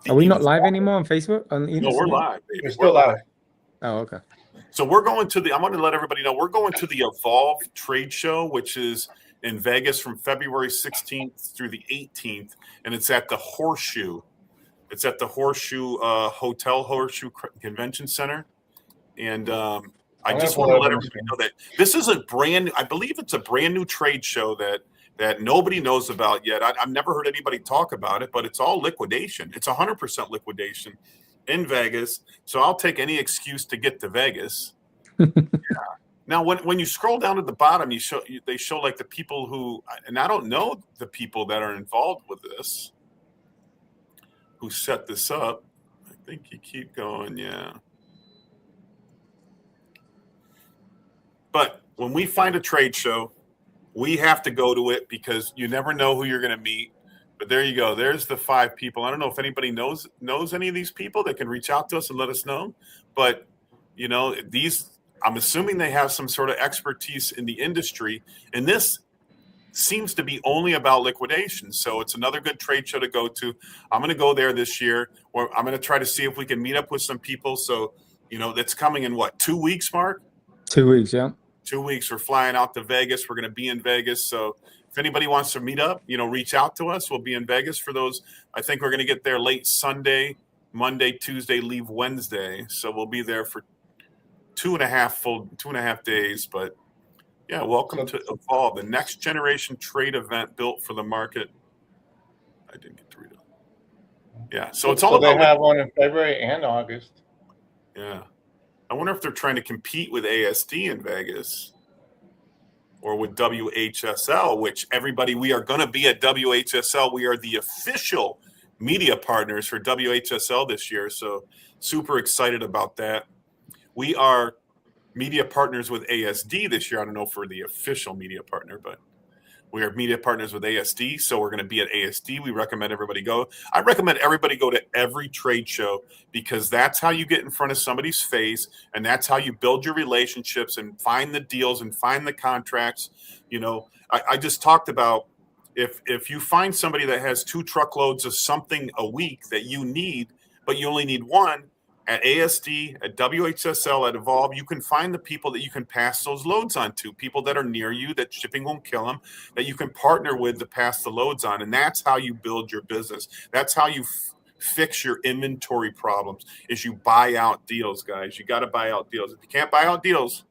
are we not live anymore on Facebook? No, we're live, baby. We're still live. Oh, okay. So we're going to I want to let everybody know we're going to the Evolve trade show, which is in Vegas from February 16th through the 18th, and it's at the Horseshoe. It's at the Horseshoe Hotel Horseshoe Convention Center, and I just want to let everybody know that this is I believe it's a brand new trade show that that nobody knows about yet. I've never heard anybody talk about it, but it's all liquidation. It's 100% liquidation in Vegas. So I'll take any excuse to get to Vegas. Now, when you scroll down to the bottom, they show like the people who, and I don't know the people that are involved with this, who set this up. I think you keep going, yeah. But when we find a trade show, we have to go to it because you never know who you're going to meet. But there you go. There's the 5 people. I don't know if anybody knows any of these people that can reach out to us and let us know. But, you know, I'm assuming they have some sort of expertise in the industry. And this seems to be only about liquidation. So it's another good trade show to go to. I'm going to go there this year, or I'm going to try to see if we can meet up with some people. So, you know, that's coming in what, 2 weeks, Mark? 2 weeks, yeah. 2 weeks. We're flying out to Vegas. We're going to be in Vegas. So if anybody wants to meet up, you know, reach out to us. We'll be in Vegas for those. I think we're going to get there late Sunday, Monday, Tuesday, leave Wednesday. So we'll be there for 2.5 days. But yeah, welcome to Evolve, the next generation trade event built for the market. I didn't get to read it. Yeah. So it's all about. They have one in February and August. Yeah. I wonder if they're trying to compete with ASD in Vegas or with WHSL, which we are going to be at WHSL. We are the official media partners for WHSL this year. So super excited about that. We are media partners with ASD this year. I don't know if we're the official media partner, but we are media partners with ASD, so we're going to be at ASD. We recommend everybody go. I recommend everybody go to every trade show because that's how you get in front of somebody's face, and that's how you build your relationships and find the deals and find the contracts. You know, I just talked about if you find somebody that has 2 truckloads of something a week that you need, but you only need 1, at ASD, at WHSL, at Evolve, you can find the people that you can pass those loads on to, people that are near you, that shipping won't kill them, that you can partner with to pass the loads on. And that's how you build your business. That's how you fix your inventory problems, is you buy out deals, guys. You got to buy out deals. If you can't buy out deals,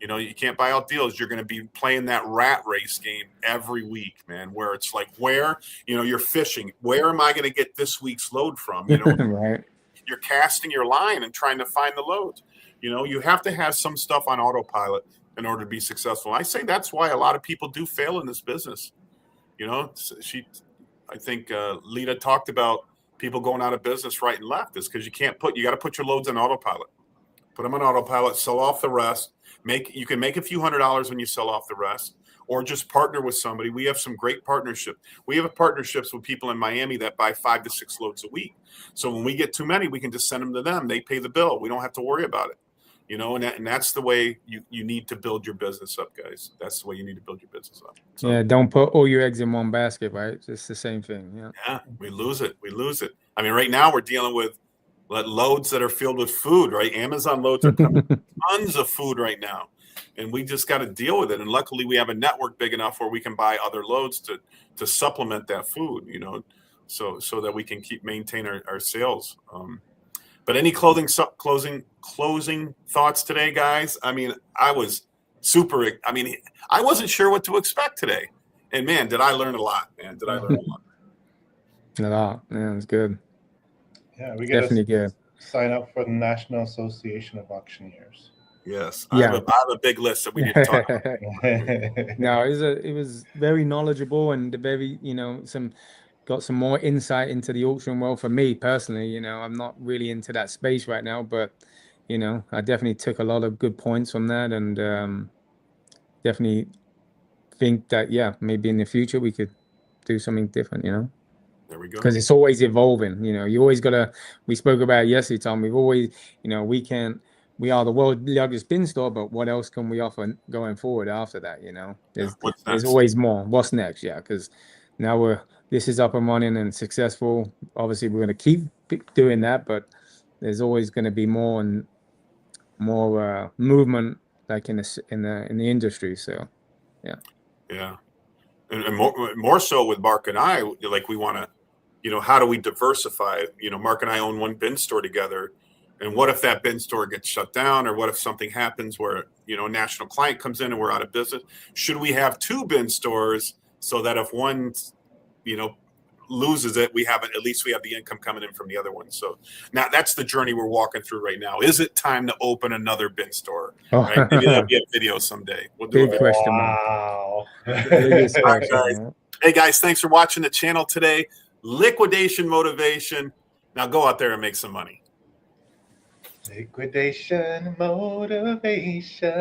you know, you can't buy out deals. You're going to be playing that rat race game every week, man, where it's like, you're fishing. Where am I going to get this week's load from? You know, Right. You're casting your line and trying to find the loads. You know, you have to have some stuff on autopilot in order to be successful. I say that's why a lot of people do fail in this business. You know, I think Lita talked about people going out of business right and left is because you got to put your loads on autopilot. Put them on autopilot, sell off the rest. You can make a few $100s when you sell off the rest, or just partner with somebody. We have some great partnership. We have partnerships with people in Miami that buy 5 to 6 loads a week. So when we get too many, we can just send them to them. They pay the bill. We don't have to worry about it. You know, and that's the way you need to build your business up, guys. That's the way you need to build your business up. So, yeah, don't put all your eggs in one basket, right? It's the same thing. Yeah, we lose it. I mean, right now we're dealing with loads that are filled with food, right? Amazon loads are coming tons of food right now. And we just got to deal with it. And luckily we have a network big enough where we can buy other loads to supplement that food, you know, so that we can maintain our sales. But any closing thoughts today, guys? I mean, I wasn't sure what to expect today. And man, did I learn a lot, man. A lot. Yeah, it's good. Yeah, we got Definitely good. Sign up for the National Association of Auctioneers. Yes. Yeah. I have a big list that we need to talk about. No, it was very knowledgeable and very, you know, got some more insight into the auction world for me personally. You know, I'm not really into that space right now, but, you know, I definitely took a lot of good points from that, and definitely think that, yeah, maybe in the future we could do something different, you know. There we go. Because it's always evolving, you know. You always we spoke about it yesterday, Tom. We've always, you know, we are the world's largest bin store, but what else can we offer going forward after that, you know? There's always more. What's next? Yeah, because now this is up and running and successful. Obviously, we're going to keep doing that, but there's always going to be more and more movement, like in the industry. So, yeah. Yeah. And more so with Mark and I, like we want to, you know, how do we diversify? You know, Mark and I own one bin store together. And what if that bin store gets shut down? Or what if something happens where, you know, a national client comes in and we're out of business? Should we have 2 bin stores so that if one, loses it, at least we have the income coming in from the other one. So now that's the journey we're walking through right now. Is it time to open another bin store? Right? Maybe that'll be a video someday. We'll do Big question mark. Wow. Biggest All right, question guys. mark. Hey guys, thanks for watching the channel today. Liquidation motivation. Now go out there and make some money. Liquidation motivation.